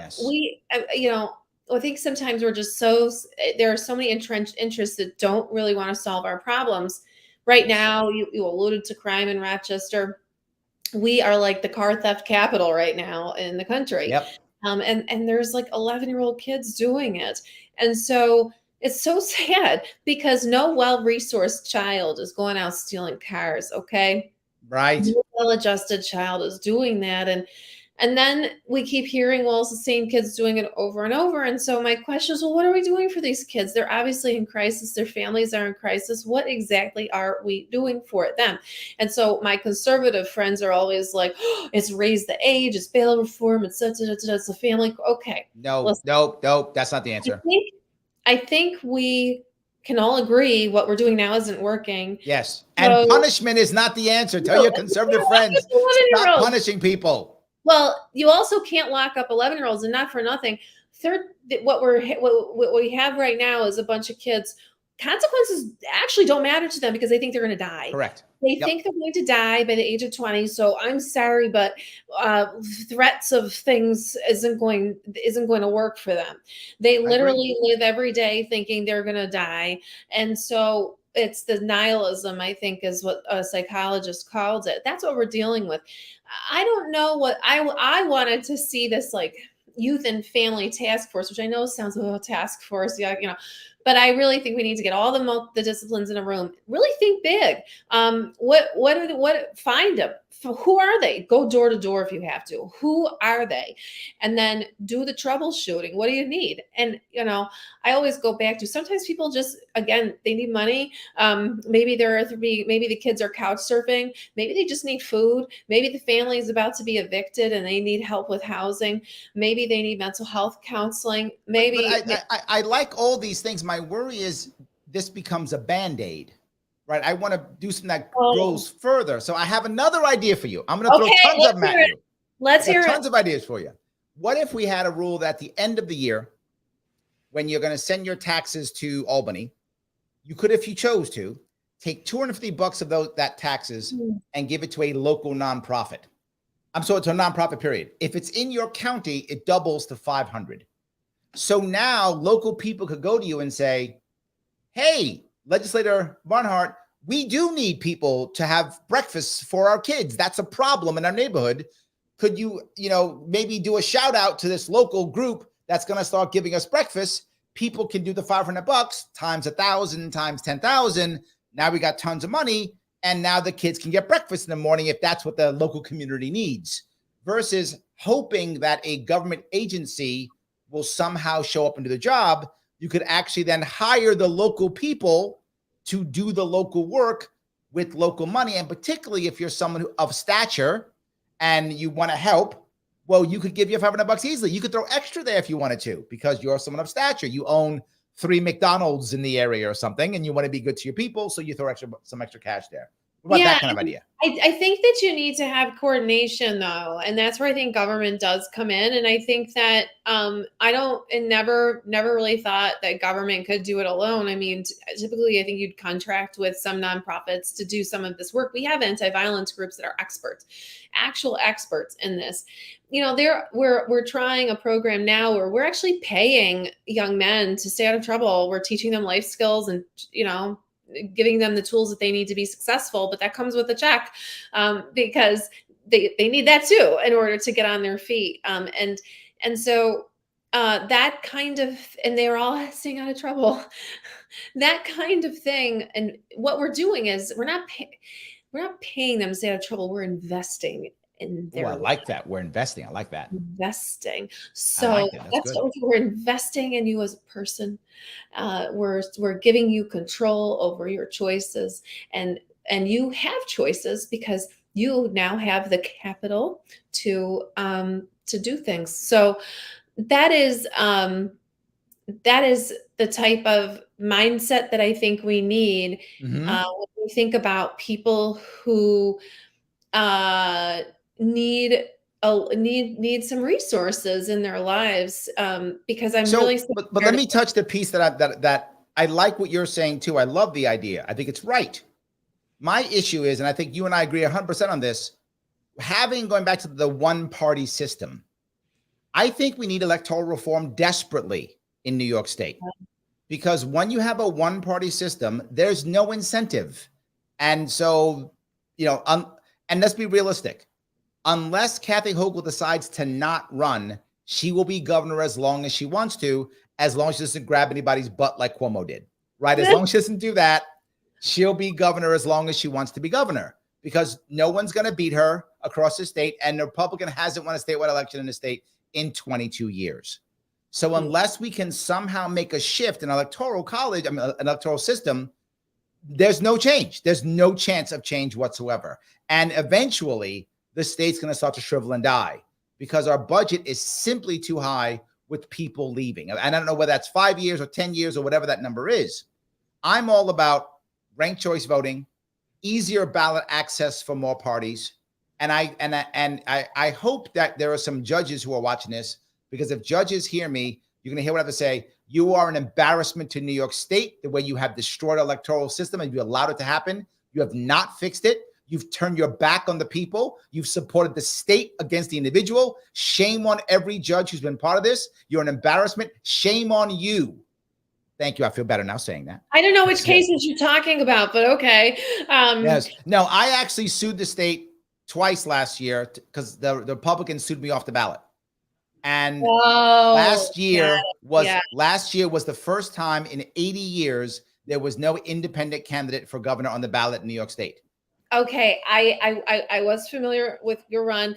I think sometimes we're just there are so many entrenched interests that don't really want to solve our problems. Right now, you alluded to crime in Rochester. We are like the car theft capital right now in the country. Yep. And there's like 11-year-old kids doing it. And so it's so sad because no well-resourced child is going out stealing cars, okay? Right. No well-adjusted child is doing that. And then we keep hearing, well, it's the same kids doing it over and over. And so my question is, well, what are we doing for these kids? They're obviously in crisis. Their families are in crisis. What exactly are we doing for them? And so my conservative friends are always like, oh, it's raise the age, it's bail reform, it's such it's a family. Okay. No, Listen, no, that's not the I answer. think, I think we can all agree what we're doing now isn't working. Yes. So, And punishment is not the answer. Tell your conservative friends, stop punishing people. Well, you also can't lock up 11-year-olds, and not for nothing. What we have right now is a bunch of kids. Consequences actually don't matter to them because they think they're going to die. Correct. They think they're going to die by the age of 20. So I'm sorry, but threats of things isn't going to work for them. They literally live every day thinking they're going to die, and so it's the nihilism, I think, is what a psychologist called it. That's what we're dealing with. I don't know what I wanted to see this like youth and family task force, which I know sounds a task force, yeah, but I really think we need to get all the disciplines in a room. Really think big. Find them. Who are they? Go door to door if you have to. Who are they? And then do the troubleshooting. What do you need? And I always go back to sometimes people just again they need money. Maybe the kids are couch surfing. Maybe they just need food. Maybe the family is about to be evicted and they need help with housing. Maybe they need mental health counseling. Maybe. But I like all these things. My worry is this becomes a Band-Aid. Right. I want to do something that grows further. So I have another idea for you. I'm going to throw tons of them at you. Let's hear tons of ideas for you. What if we had a rule that at the end of the year, when you're going to send your taxes to Albany, you could, if you chose to, take $250 of that taxes and give it to a local nonprofit. So it's a nonprofit period. If it's in your county, it doubles to $500. So now local people could go to you and say, hey, Legislator Barnhart, we do need people to have breakfast for our kids. That's a problem in our neighborhood. Could you, maybe do a shout out to this local group that's going to start giving us breakfast? People can do the $500 times 1,000 times 10,000. Now we got tons of money. And now the kids can get breakfast in the morning if that's what the local community needs, versus hoping that a government agency will somehow show up and do the job. You could actually then hire the local people to do the local work with local money. And particularly if you're someone of stature and you want to help, well, you could give your $500 easily. You could throw extra there if you wanted to, because you're someone of stature. You own 3 McDonald's in the area or something, and you want to be good to your people. So you throw some extra cash there. What about that kind of idea? I think that you need to have coordination though. And that's where I think government does come in. And I think that never really thought that government could do it alone. I mean, typically I think you'd contract with some nonprofits to do some of this work. We have anti-violence groups that are actual experts in this. We're trying a program now where we're actually paying young men to stay out of trouble. We're teaching them life skills and, giving them the tools that they need to be successful, but that comes with a check because they need that too in order to get on their feet. And so that kind of, and they're all staying out of trouble, that kind of thing. And what we're doing is we're not paying them to stay out of trouble. We're investing in their I like that. We're investing. I like that. Investing. So that's what we're investing in you as a person. We're giving you control over your choices, and you have choices because you now have the capital to do things. So that is the type of mindset that I think we need when we think about people who need some resources in their lives, because but let me touch the piece that I like what you're saying too. I love the idea. I think it's right. My issue is, and I think you and I agree 100% on this, going back to the one party system, I think we need electoral reform desperately in New York State, because when you have a one-party system, there's no incentive. And so, and let's be realistic. Unless Kathy Hochul decides to not run, she will be governor as long as she wants to, as long as she doesn't grab anybody's butt like Cuomo did, right? As long as she doesn't do that, she'll be governor as long as she wants to be governor, because no one's going to beat her across the state, and the Republican hasn't won a statewide election in the state in 22 years. So unless we can somehow make a shift in electoral college, an electoral system, there's no change. There's no chance of change whatsoever. And eventually, the state's going to start to shrivel and die, because our budget is simply too high with people leaving. And I don't know whether that's 5 years or 10 years or whatever that number is. I'm all about ranked choice voting, easier ballot access for more parties. And I hope that there are some judges who are watching this, because if judges hear me, you're going to hear what I have to say. You are an embarrassment to New York State, the way you have destroyed our electoral system and you allowed it to happen. You have not fixed it. You've turned your back on the people. You've supported the state against the individual. Shame on every judge who's been part of this. You're an embarrassment. Shame on you. Thank you. I feel better now saying that. I don't know which cases you're talking about, but okay. Yes. No, I actually sued the state twice last year because the Republicans sued me off the ballot. And last year was the first time in 80 years there was no independent candidate for governor on the ballot in New York State. Okay, I was familiar with your run,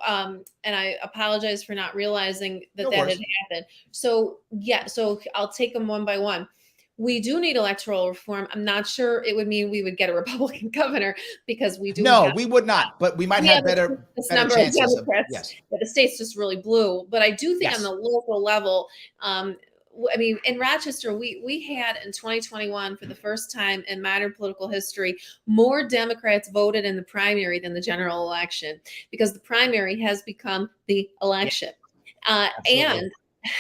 and I apologize for not realizing that had happened. So so I'll take them one by one. We do need electoral reform. I'm not sure it would mean we would get a Republican governor, because we do. No, we would not, but we might have better chances. Yes. But the state's just really blue. But I do think on the local level, I mean, in Rochester, we had in 2021, for the first time in modern political history, more Democrats voted in the primary than the general election, because the primary has become the election.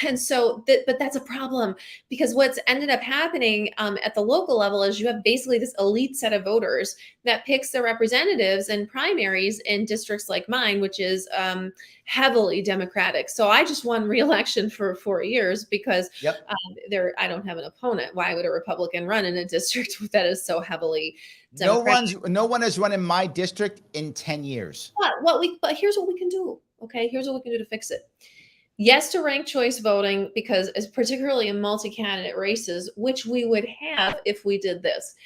And so, but that's a problem, because what's ended up happening at the local level is you have basically this elite set of voters that picks their representatives in primaries in districts like mine, which is heavily Democratic. So I just won re-election for 4 years because I don't have an opponent. Why would a Republican run in a district that is so heavily Democratic? No one has run in my district in 10 years. But here's what we can do. Okay, here's what we can do to fix it. Yes to ranked choice voting, because particularly in multi-candidate races, which we would have if we did this.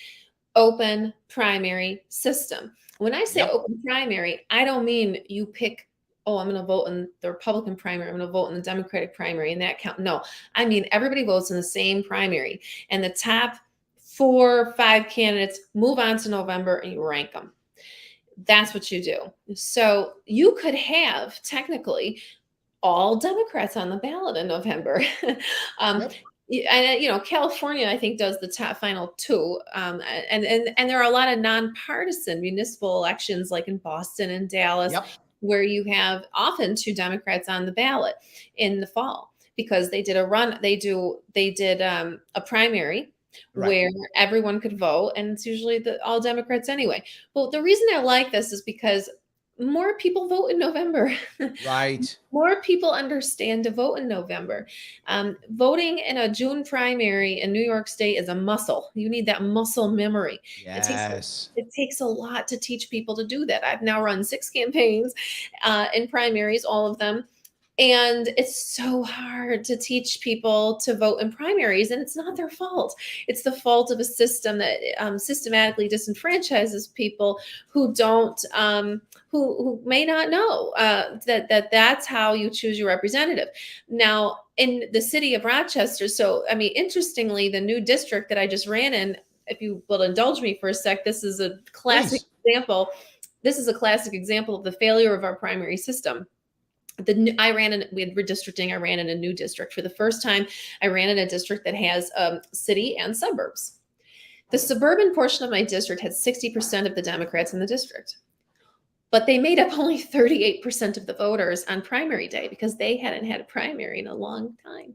Open primary system. When I say open primary, I don't mean you pick, I'm going to vote in the Republican primary, I'm going to vote in the Democratic primary, and that count. No, I mean everybody votes in the same primary, and the top 4 or 5 candidates move on to November and you rank them. That's what you do. So you could have technically all Democrats on the ballot in November. And California, I think, does the top final 2. And there are a lot of nonpartisan municipal elections, like in Boston and Dallas, where you have often 2 Democrats on the ballot in the fall, because they did a run. They did a primary where everyone could vote, and it's usually all Democrats anyway. But the reason I like this is because more people vote in November. Right. More people understand to vote in November. Voting in a June primary in New York State is a muscle. You need that muscle memory. Yes. It takes a lot to teach people to do that. I've now run 6 campaigns in primaries, all of them. And it's so hard to teach people to vote in primaries, and it's not their fault. It's the fault of a system that systematically disenfranchises people who don't, who may not know that's how you choose your representative. Now, in the city of Rochester, so I mean, interestingly, the new district that I just ran in, if you will indulge me for a sec, this is a classic example. This is a classic example of the failure of our primary system. We had redistricting. I ran in a new district. For the first time, I ran in a district that has city and suburbs. The suburban portion of my district had 60% of the Democrats in the district, but they made up only 38% of the voters on primary day, because they hadn't had a primary in a long time.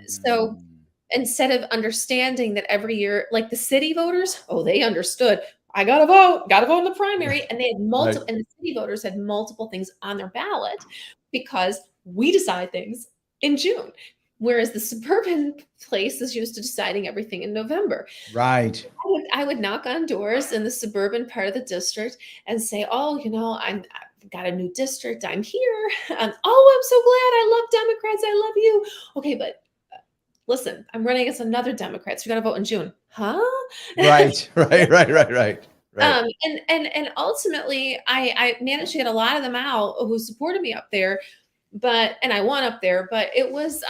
So instead of understanding that every year, like the city voters, they understood, I gotta vote in the primary. And they had multiple, and the city voters had multiple things on their ballot because we decide things in June. Whereas the suburban place is used to deciding everything in November. Right. I would knock on doors in the suburban part of the district and say, oh, I've got a new district. I'm here. And, oh, I'm so glad. I love Democrats. I love you. Okay, but listen, I'm running against another Democrat. So you got to vote in June. Huh? Right. Right. And ultimately I managed to get a lot of them out who supported me up there, and I won up there, but it was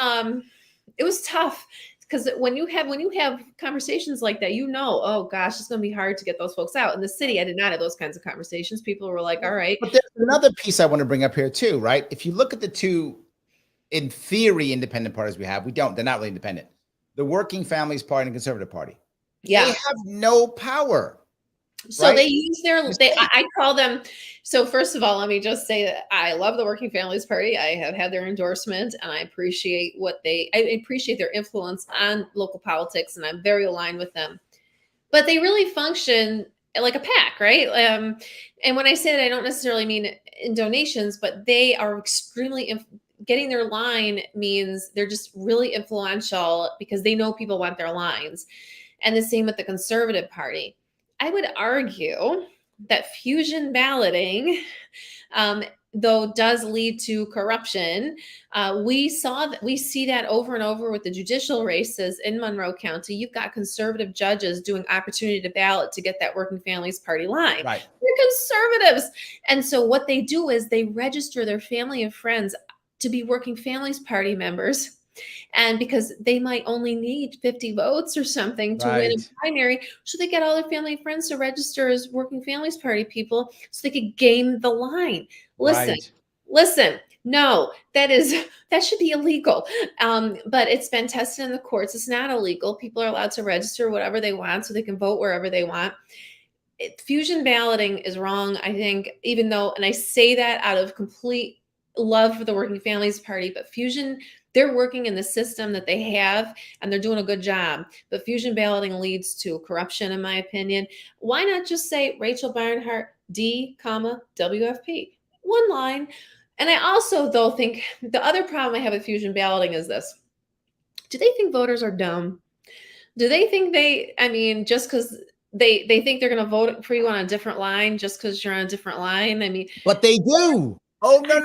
tough because when you have conversations like that, oh gosh, it's going to be hard to get those folks out. In the city, I did not have those kinds of conversations. People were like, all right. But there's another piece I want to bring up here too, right? If you look at the two, in theory, independent parties they're not really independent. The Working Families Party and Conservative Party. Yeah. They have no power. So right? they use I call them. So first of all, let me just say that I love the Working Families Party. I have had their endorsement and I appreciate their influence on local politics, and I'm very aligned with them. But they really function like a PAC, right? And when I say that, I don't necessarily mean in donations, but they are extremely getting their line means they're just really influential because they know people want their lines. And the same with the Conservative Party. I would argue that fusion balloting, though, does lead to corruption. We see that over and over with the judicial races in Monroe County. You've got conservative judges doing opportunity to ballot to get that Working Families Party line. Right. They're conservatives. And so what they do is they register their family and friends to be Working Families Party members. And because they might only need 50 votes or something to win a primary, so they get all their family and friends to register as Working Families Party people so they could game the line. Listen, no, that should be illegal. But it's been tested in the courts. It's not illegal. People are allowed to register whatever they want so they can vote wherever they want. Fusion balloting is wrong, I think, even though, and I say that out of complete love for the Working Families Party, but fusion, they're working in the system that they have and they're doing a good job. But fusion balloting leads to corruption, in my opinion. Why not just say Rachel Barnhart, D, WFP? One line. And I also, though, think the other problem I have with fusion balloting is this. Do they think voters are dumb? Do they think just because they think they're going to vote for you on a different line just because you're on a different line? But they do. Oh, no,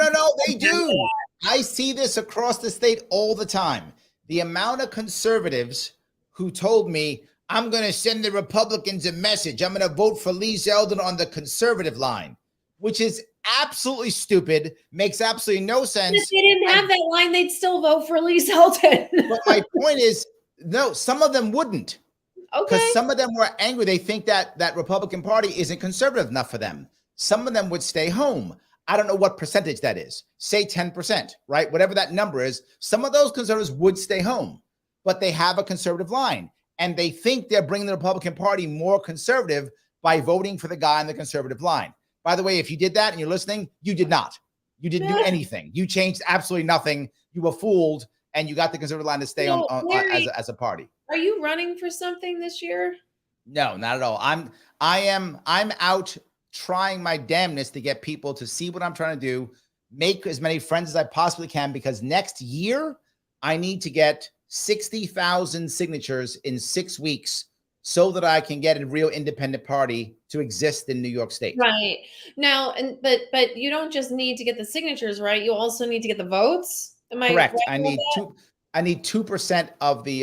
they do. I see this across the state all the time. The amount of conservatives who told me, I'm going to send the Republicans a message. I'm going to vote for Lee Zeldin on the conservative line, which is absolutely stupid, makes absolutely no sense. If they didn't have that line, they'd still vote for Lee Zeldin. But my point is, no, some of them wouldn't. Okay. Because some of them were angry. They think that Republican Party isn't conservative enough for them. Some of them would stay home. I don't know what percentage that is. Say 10%, right? Whatever that number is. Some of those conservatives would stay home, but they have a conservative line. And they think they're bringing the Republican Party more conservative by voting for the guy on the conservative line. By the way, if you did that and you're listening, you did not. You didn't do anything. You changed absolutely nothing. You were fooled, and you got the conservative line to stay on as a party. Are you running for something this year? No, not at all. I'm out trying my damnness to get people to see what I'm trying to do, make as many friends as I possibly can, because next year I need to get 60,000 signatures in 6 weeks so that I can get a real independent party to exist in New York State. Right. Now, but you don't just need to get the signatures, right? You also need to get the votes. Am I correct? Right I need 2% of the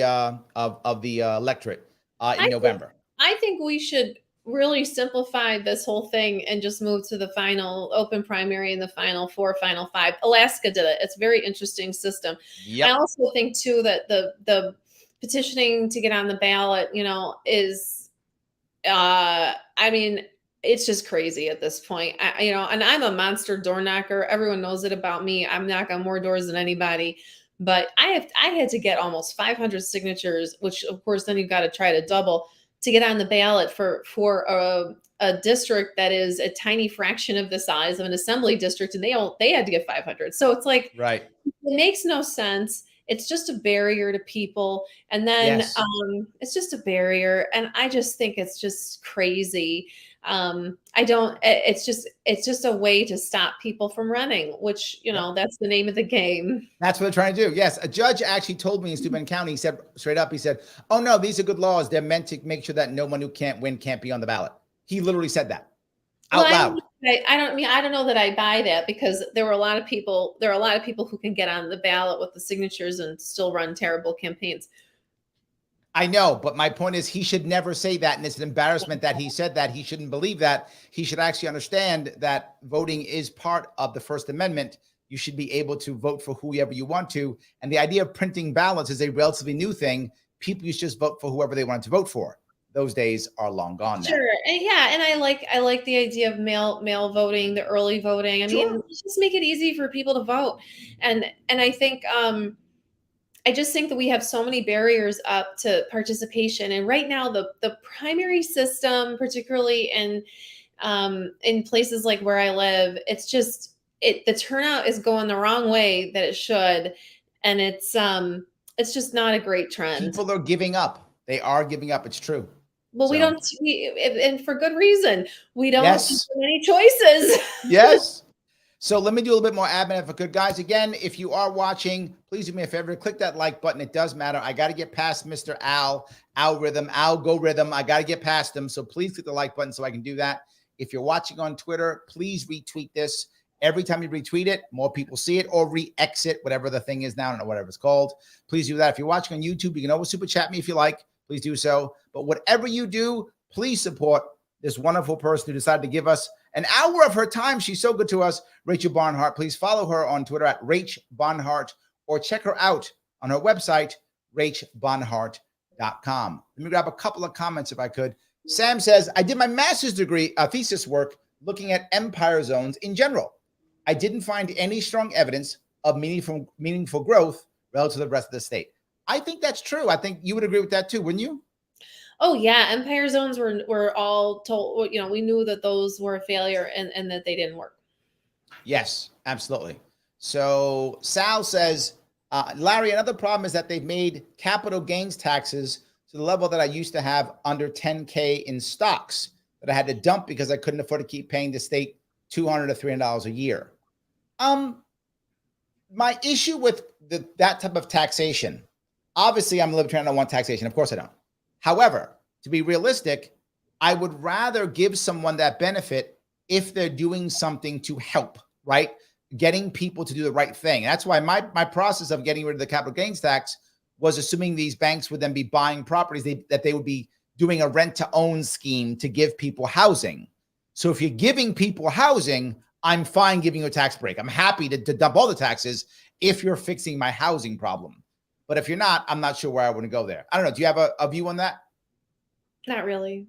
electorate in November. I think we should really simplify this whole thing and just move to the final open primary and the final 4, final 5. Alaska did it. It's a very interesting system. Yep. I also think too that the petitioning to get on the ballot, is, it's just crazy at this point. And I'm a monster door knocker. Everyone knows it about me. I'm knocking on more doors than anybody. But I had to get almost 500 signatures, which of course then you've got to try to double to get on the ballot for a district that is a tiny fraction of the size of an assembly district, and they had to get 500. So it's like, right. It makes no sense. it's just a barrier to people. And then Yes. it's just a barrier. And I just think it's just crazy. It's just a way to stop people from running, which, that's the name of the game. That's what they're trying to do. Yes. A judge actually told me in Steuben County, he said straight up, he said, oh no, these are good laws. They're meant to make sure that no one who can't win can't be on the ballot. He literally said that out loud. I don't know that I buy that, because there are a lot of people who can get on the ballot with the signatures and still run terrible campaigns. I know, but my point is he should never say that. And it's an embarrassment that he said that. He shouldn't believe that. He should actually understand that voting is part of the First Amendment. You should be able to vote for whoever you want to. And the idea of printing ballots is a relatively new thing. People used to just vote for whoever they wanted to vote for. Those days are long gone now. Sure. And yeah. And I like the idea of mail voting, the early voting. I mean, just make it easy for people to vote. And I think, I just think that we have so many barriers up to participation. And right now, the primary system, particularly in places like where I live, it's just, the turnout is going the wrong way that it should. And it's just not a great trend. People are giving up. They are giving up. It's true. Well, and for good reason. We don't Yes. have many choices. Yes. So let me do a little bit more admin if I could, guys. Again, if you are watching, please do me a favor, click that like button. It does matter. I got to get past Mr. Al Go Rhythm. I got to get past him. So please click the like button so I can do that. If you're watching on Twitter, please retweet this. Every time you retweet it, more people see it, or re-exit, whatever the thing is now. I don't know whatever it's called. Please do that. If you're watching on YouTube, you can always super chat me if you like. Please do so. But whatever you do, please support this wonderful person who decided to give us an hour of her time. She's so good to us, Rachel Barnhart. Please follow her on Twitter at Rach Barnhart, or check her out on her website, rachbarnhart.com. Let me grab a couple of comments if I could. Sam says, I did my master's degree thesis work looking at empire zones in general. I didn't find any strong evidence of meaningful growth relative to the rest of the state. I think that's true. I think you would agree with that too, wouldn't you? Oh yeah, empire zones were all told. We knew that those were a failure and that they didn't work. Yes, absolutely. So Sal says, Larry, another problem is that they've made capital gains taxes to the level that I used to have under 10K in stocks that I had to dump because I couldn't afford to keep paying the state $200 to $300 a year. My issue with that type of taxation, obviously I'm a libertarian, I don't want taxation. Of course I don't. However, to be realistic, I would rather give someone that benefit if they're doing something to help, right? Getting people to do the right thing. And that's why my process of getting rid of the capital gains tax was assuming these banks would then be buying properties, that they would be doing a rent to own scheme to give people housing. So if you're giving people housing, I'm fine giving you a tax break. I'm happy to dump all the taxes if you're fixing my housing problem. But if you're not, I'm not sure where I want to go there. I don't know. Do you have a view on that? Not really.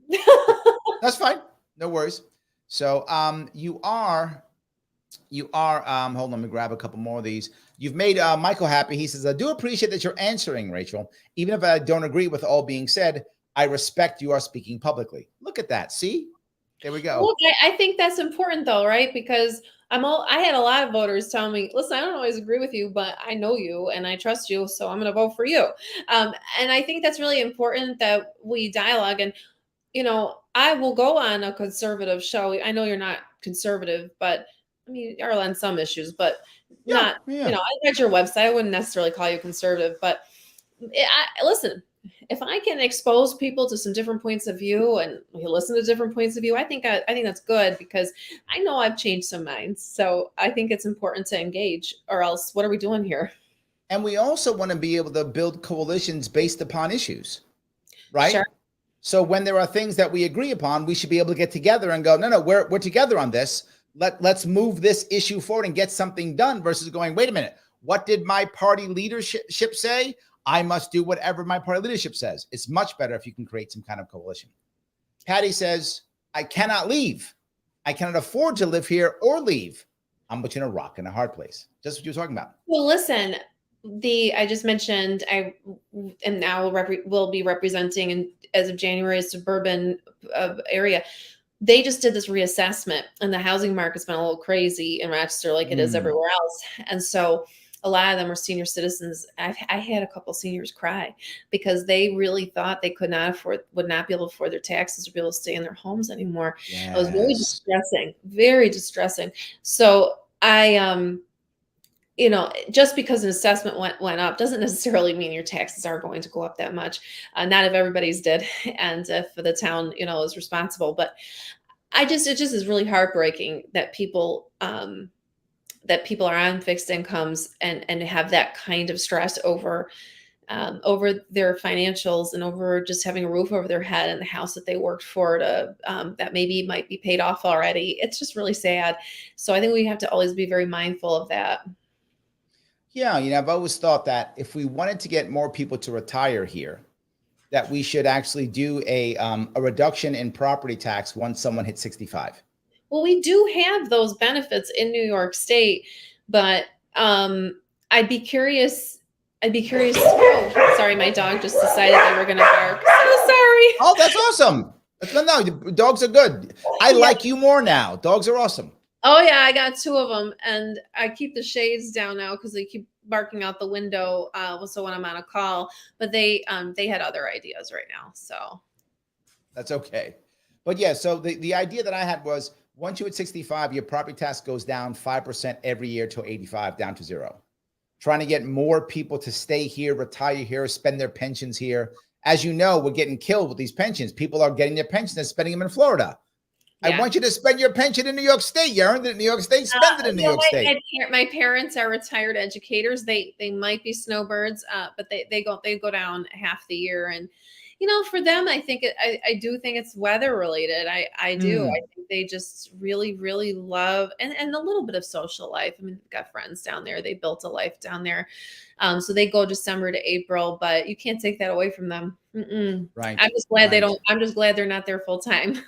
That's fine. No worries. So you are, hold on, let me grab a couple more of these. You've made Michael happy. He says, I do appreciate that you're answering, Rachel. Even if I don't agree with all being said, I respect you are speaking publicly. Look at that. See? There we go. Well, I think that's important though, right? Because I had a lot of voters tell me, listen, I don't always agree with you, but I know you and I trust you, so I'm going to vote for you. And I think that's really important that we dialogue. And, I will go on a conservative show. I know you're not conservative, but I mean, you're on some issues, but not, I read your website. I wouldn't necessarily call you conservative, but listen, if I can expose people to some different points of view and you listen to different points of view, I think that's good, because I know I've changed some minds. So I think it's important to engage, or else what are we doing here? And we also want to be able to build coalitions based upon issues, right? Sure. So when there are things that we agree upon, we should be able to get together and go, no, we're together on this. Let's move this issue forward and get something done, versus going, wait a minute, what did my party leadership say? I must do whatever my party leadership says. It's much better if you can create some kind of coalition. Patty says, I cannot leave. I cannot afford to live here or leave. I'm between a rock and a hard place. Just what you were talking about. Well, listen, I just mentioned I am now will be representing as of January, a suburban area. They just did this reassessment, and the housing market's been a little crazy in Rochester, like it is everywhere else. And so a lot of them are senior citizens. I had a couple seniors cry because they really thought they would not be able to afford their taxes or be able to stay in their homes anymore. It was very distressing. So just because an assessment went up doesn't necessarily mean your taxes are going to go up that much. Not if everybody's did, and if the town, is responsible. But it just is really heartbreaking that people are on fixed incomes and have that kind of stress over their financials and over just having a roof over their head and the house that they worked for that maybe might be paid off already. It's just really sad. So I think we have to always be very mindful of that. Yeah, I've always thought that if we wanted to get more people to retire here, that we should actually do a reduction in property tax once someone hits 65. Well, we do have those benefits in New York State, but I'd be curious. Oh, sorry, my dog just decided they were going to bark. So sorry. Oh, that's awesome. No, dogs are good. I like you more now. Dogs are awesome. Oh yeah, I got 2 of them, and I keep the shades down now because they keep barking out the window. So when I'm on a call, but they had other ideas right now, so that's okay. But yeah, so the idea that I had was once you hit 65, your property tax goes down 5% every year till 85, down to 0. Trying to get more people to stay here, retire here, spend their pensions here. As you know, we're getting killed with these pensions. People are getting their pensions and spending them in Florida. Yeah. I want you to spend your pension in New York State. You earned it in New York State. Spend it in New York State. My parents are retired educators. They might be snowbirds, but they go down half the year. And for them, I think I do think it's weather related. I do. I think they just really, really love and a little bit of social life. I mean, they've got friends down there. They built a life down there. So they go December to April, but you can't take that away from them. Right. I'm just glad they don't. I'm just glad they're not there full time.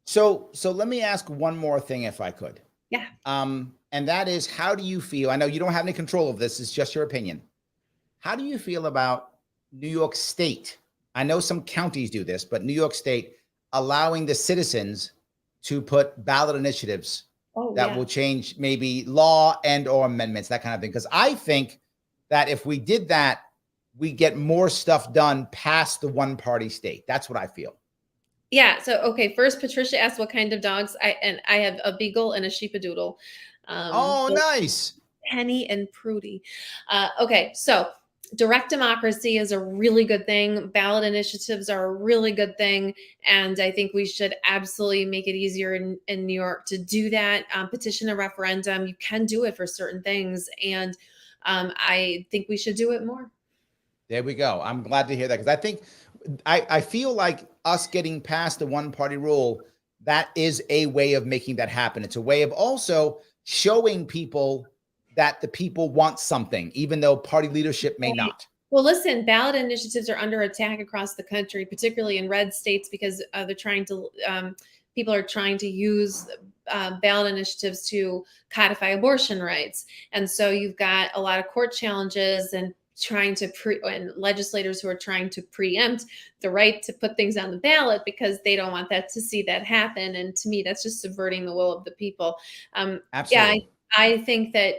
So let me ask one more thing, if I could. Yeah. And that is, how do you feel? I know you don't have any control of this. It's just your opinion. How do you feel about New York State? I know some counties do this, but New York State allowing the citizens to put ballot initiatives that will change maybe law and or amendments, that kind of thing. Because I think that if we did that, we get more stuff done past the one-party state. That's what I feel. Yeah. So, okay. First, Patricia asked what kind of dogs. I have a beagle and a sheepadoodle. Nice. Penny and Prudy. Okay. So direct democracy is a really good thing. Ballot initiatives are a really good thing. And I think we should absolutely make it easier in New York to do that. Petition a referendum. You can do it for certain things. And I think we should do it more. There we go. I'm glad to hear that, because I feel like us getting past the one-party rule, that is a way of making that happen. It's a way of also showing people that the people want something, even though party leadership may not. Well, listen, ballot initiatives are under attack across the country, particularly in red states, because people are trying to use ballot initiatives to codify abortion rights. And so you've got a lot of court challenges and and legislators who are trying to preempt the right to put things on the ballot because they don't want to see that happen. And to me, that's just subverting the will of the people. Absolutely. Yeah, I think that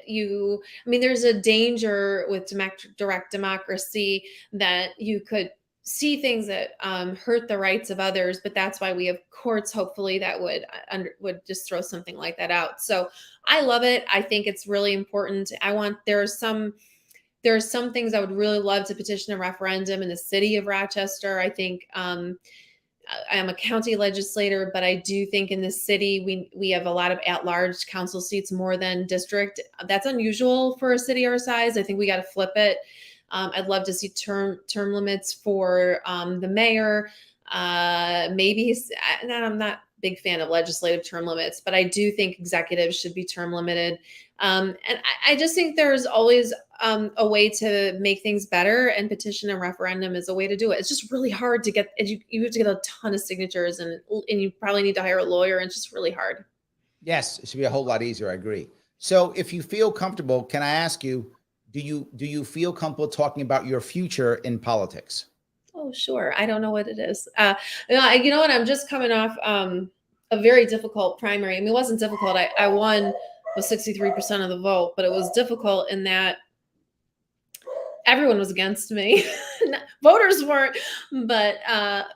there's a danger with direct democracy that you could see things that hurt the rights of others, but that's why we have courts, hopefully, that would just throw something like that out. So I love it. I think it's really important. There are some things I would really love to petition a referendum in the city of Rochester. I think I am a county legislator, but I do think in the city we have a lot of at-large council seats more than district. That's unusual for a city our size. I think we got to flip it. I'd love to see term limits for the mayor. Maybe I'm not a big fan of legislative term limits, but I do think executives should be term limited. And I just think there's always a way to make things better, and petition a referendum is a way to do it. It's just really hard to get. You have to get a ton of signatures, and you probably need to hire a lawyer, and it's just really hard. Yes, it should be a whole lot easier. I agree. So if you feel comfortable, can I ask you, do you feel comfortable talking about your future in politics? Oh, sure. I don't know what it is. You know what? I'm just coming off a very difficult primary. I mean, it wasn't difficult. I won with 63% of the vote, but it was difficult in that everyone was against me. Voters weren't, but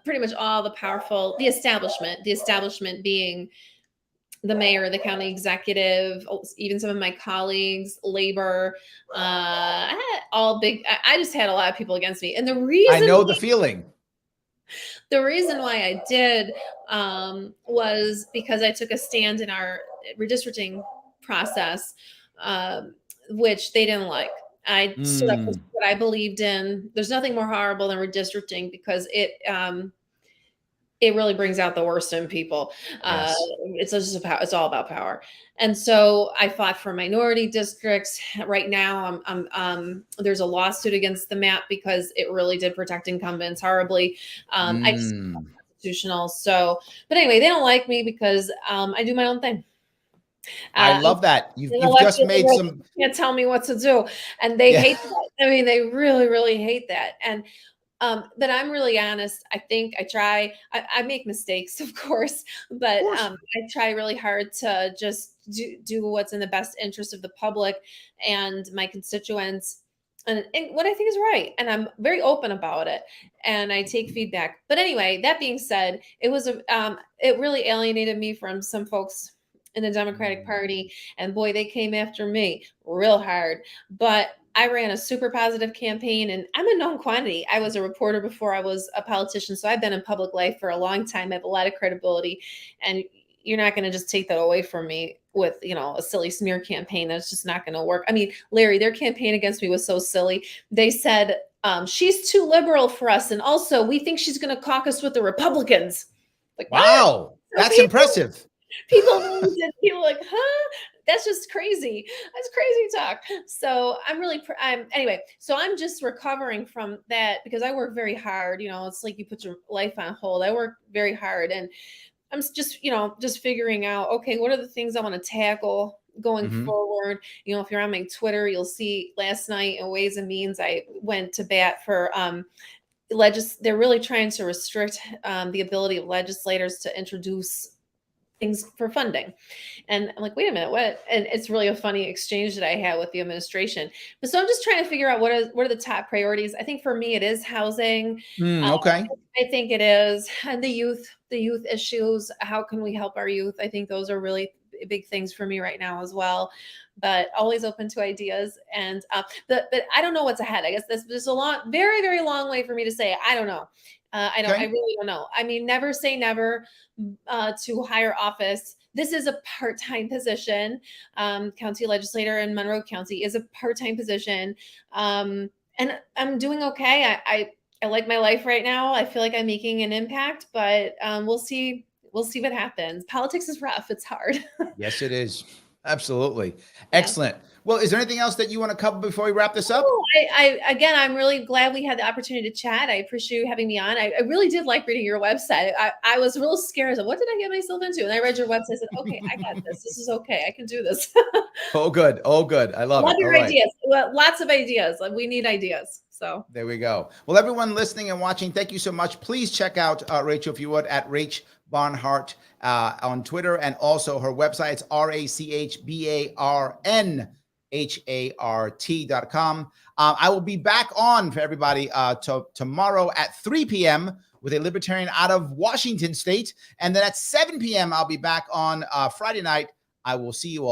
pretty much all the powerful, the establishment being the mayor, the county executive, even some of my colleagues, labor, all big. I just had a lot of people against me. And the reason I know the feeling. The reason why I did was because I took a stand in our redistricting process, which they didn't like. I stood up for what I believed in. There's nothing more horrible than redistricting because it really brings out the worst in people. Yes. It's all about power. And so I fought for minority districts. Right now, there's a lawsuit against the map because it really did protect incumbents horribly. I just constitutional. So, but anyway, they don't like me because I do my own thing. I love that. You've just made some. Can't tell me what to do, and they hate that. I mean, they really, really hate that. And but I'm really honest. I think I try. I make mistakes, of course, but I try really hard to just do what's in the best interest of the public and my constituents, and what I think is right. And I'm very open about it, and I take feedback. But anyway, that being said, it was it really alienated me from some folks in the Democratic Party, and boy, they came after me real hard. But I ran a super positive campaign, and I'm a known quantity. I was a reporter before I was a politician, so I've been in public life for a long time. I have a lot of credibility, and you're not going to just take that away from me with, a silly smear campaign. That's just not going to work. I mean, Larry, their campaign against me was so silly. They said, she's too liberal for us, and also we think she's going to caucus with the Republicans. Like, wow, that's impressive. People like, huh? That's just crazy. That's crazy talk. So anyway, so I'm just recovering from that because I work very hard. It's like you put your life on hold. I work very hard, and I'm just figuring out, okay, what are the things I want to tackle going forward? If you're on my Twitter, you'll see last night in Ways and Means, I went to bat for they're really trying to restrict the ability of legislators to introduce things for funding. And I'm like, wait a minute, what? And it's really a funny exchange that I had with the administration. But so I'm just trying to figure out what are the top priorities. I think for me, it is housing. Okay. I think it is. And the youth issues. How can we help our youth? I think those are really big things for me right now as well. But always open to ideas. And but I don't know what's ahead. I guess there's a very, very long way for me to say, I don't know. I really don't know. I mean, never say never to higher office. This is a part-time position. County legislator in Monroe County is a part-time position. And I'm doing okay. I like my life right now. I feel like I'm making an impact, but we'll see what happens. Politics is rough. It's hard. Yes, it is. Absolutely. Excellent. Well, is there anything else that you want to cover before we wrap this up? Again, I'm really glad we had the opportunity to chat. I appreciate you having me on. I really did like reading your website. I was real scared. What did I get myself into? And I read your website. I said, okay, I got this. This is okay. I can do this. Oh, good. Oh, good. I love it. Your ideas. Well, lots of ideas. We need ideas. So there we go. Well, everyone listening and watching, thank you so much. Please check out Rachel, if you would, at Rach Barnhart on Twitter, and also her website. It's RachBarnhart.com. I will be back on for everybody tomorrow at 3 p.m. with a libertarian out of Washington State. And then at 7 p.m., I'll be back on Friday night. I will see you all.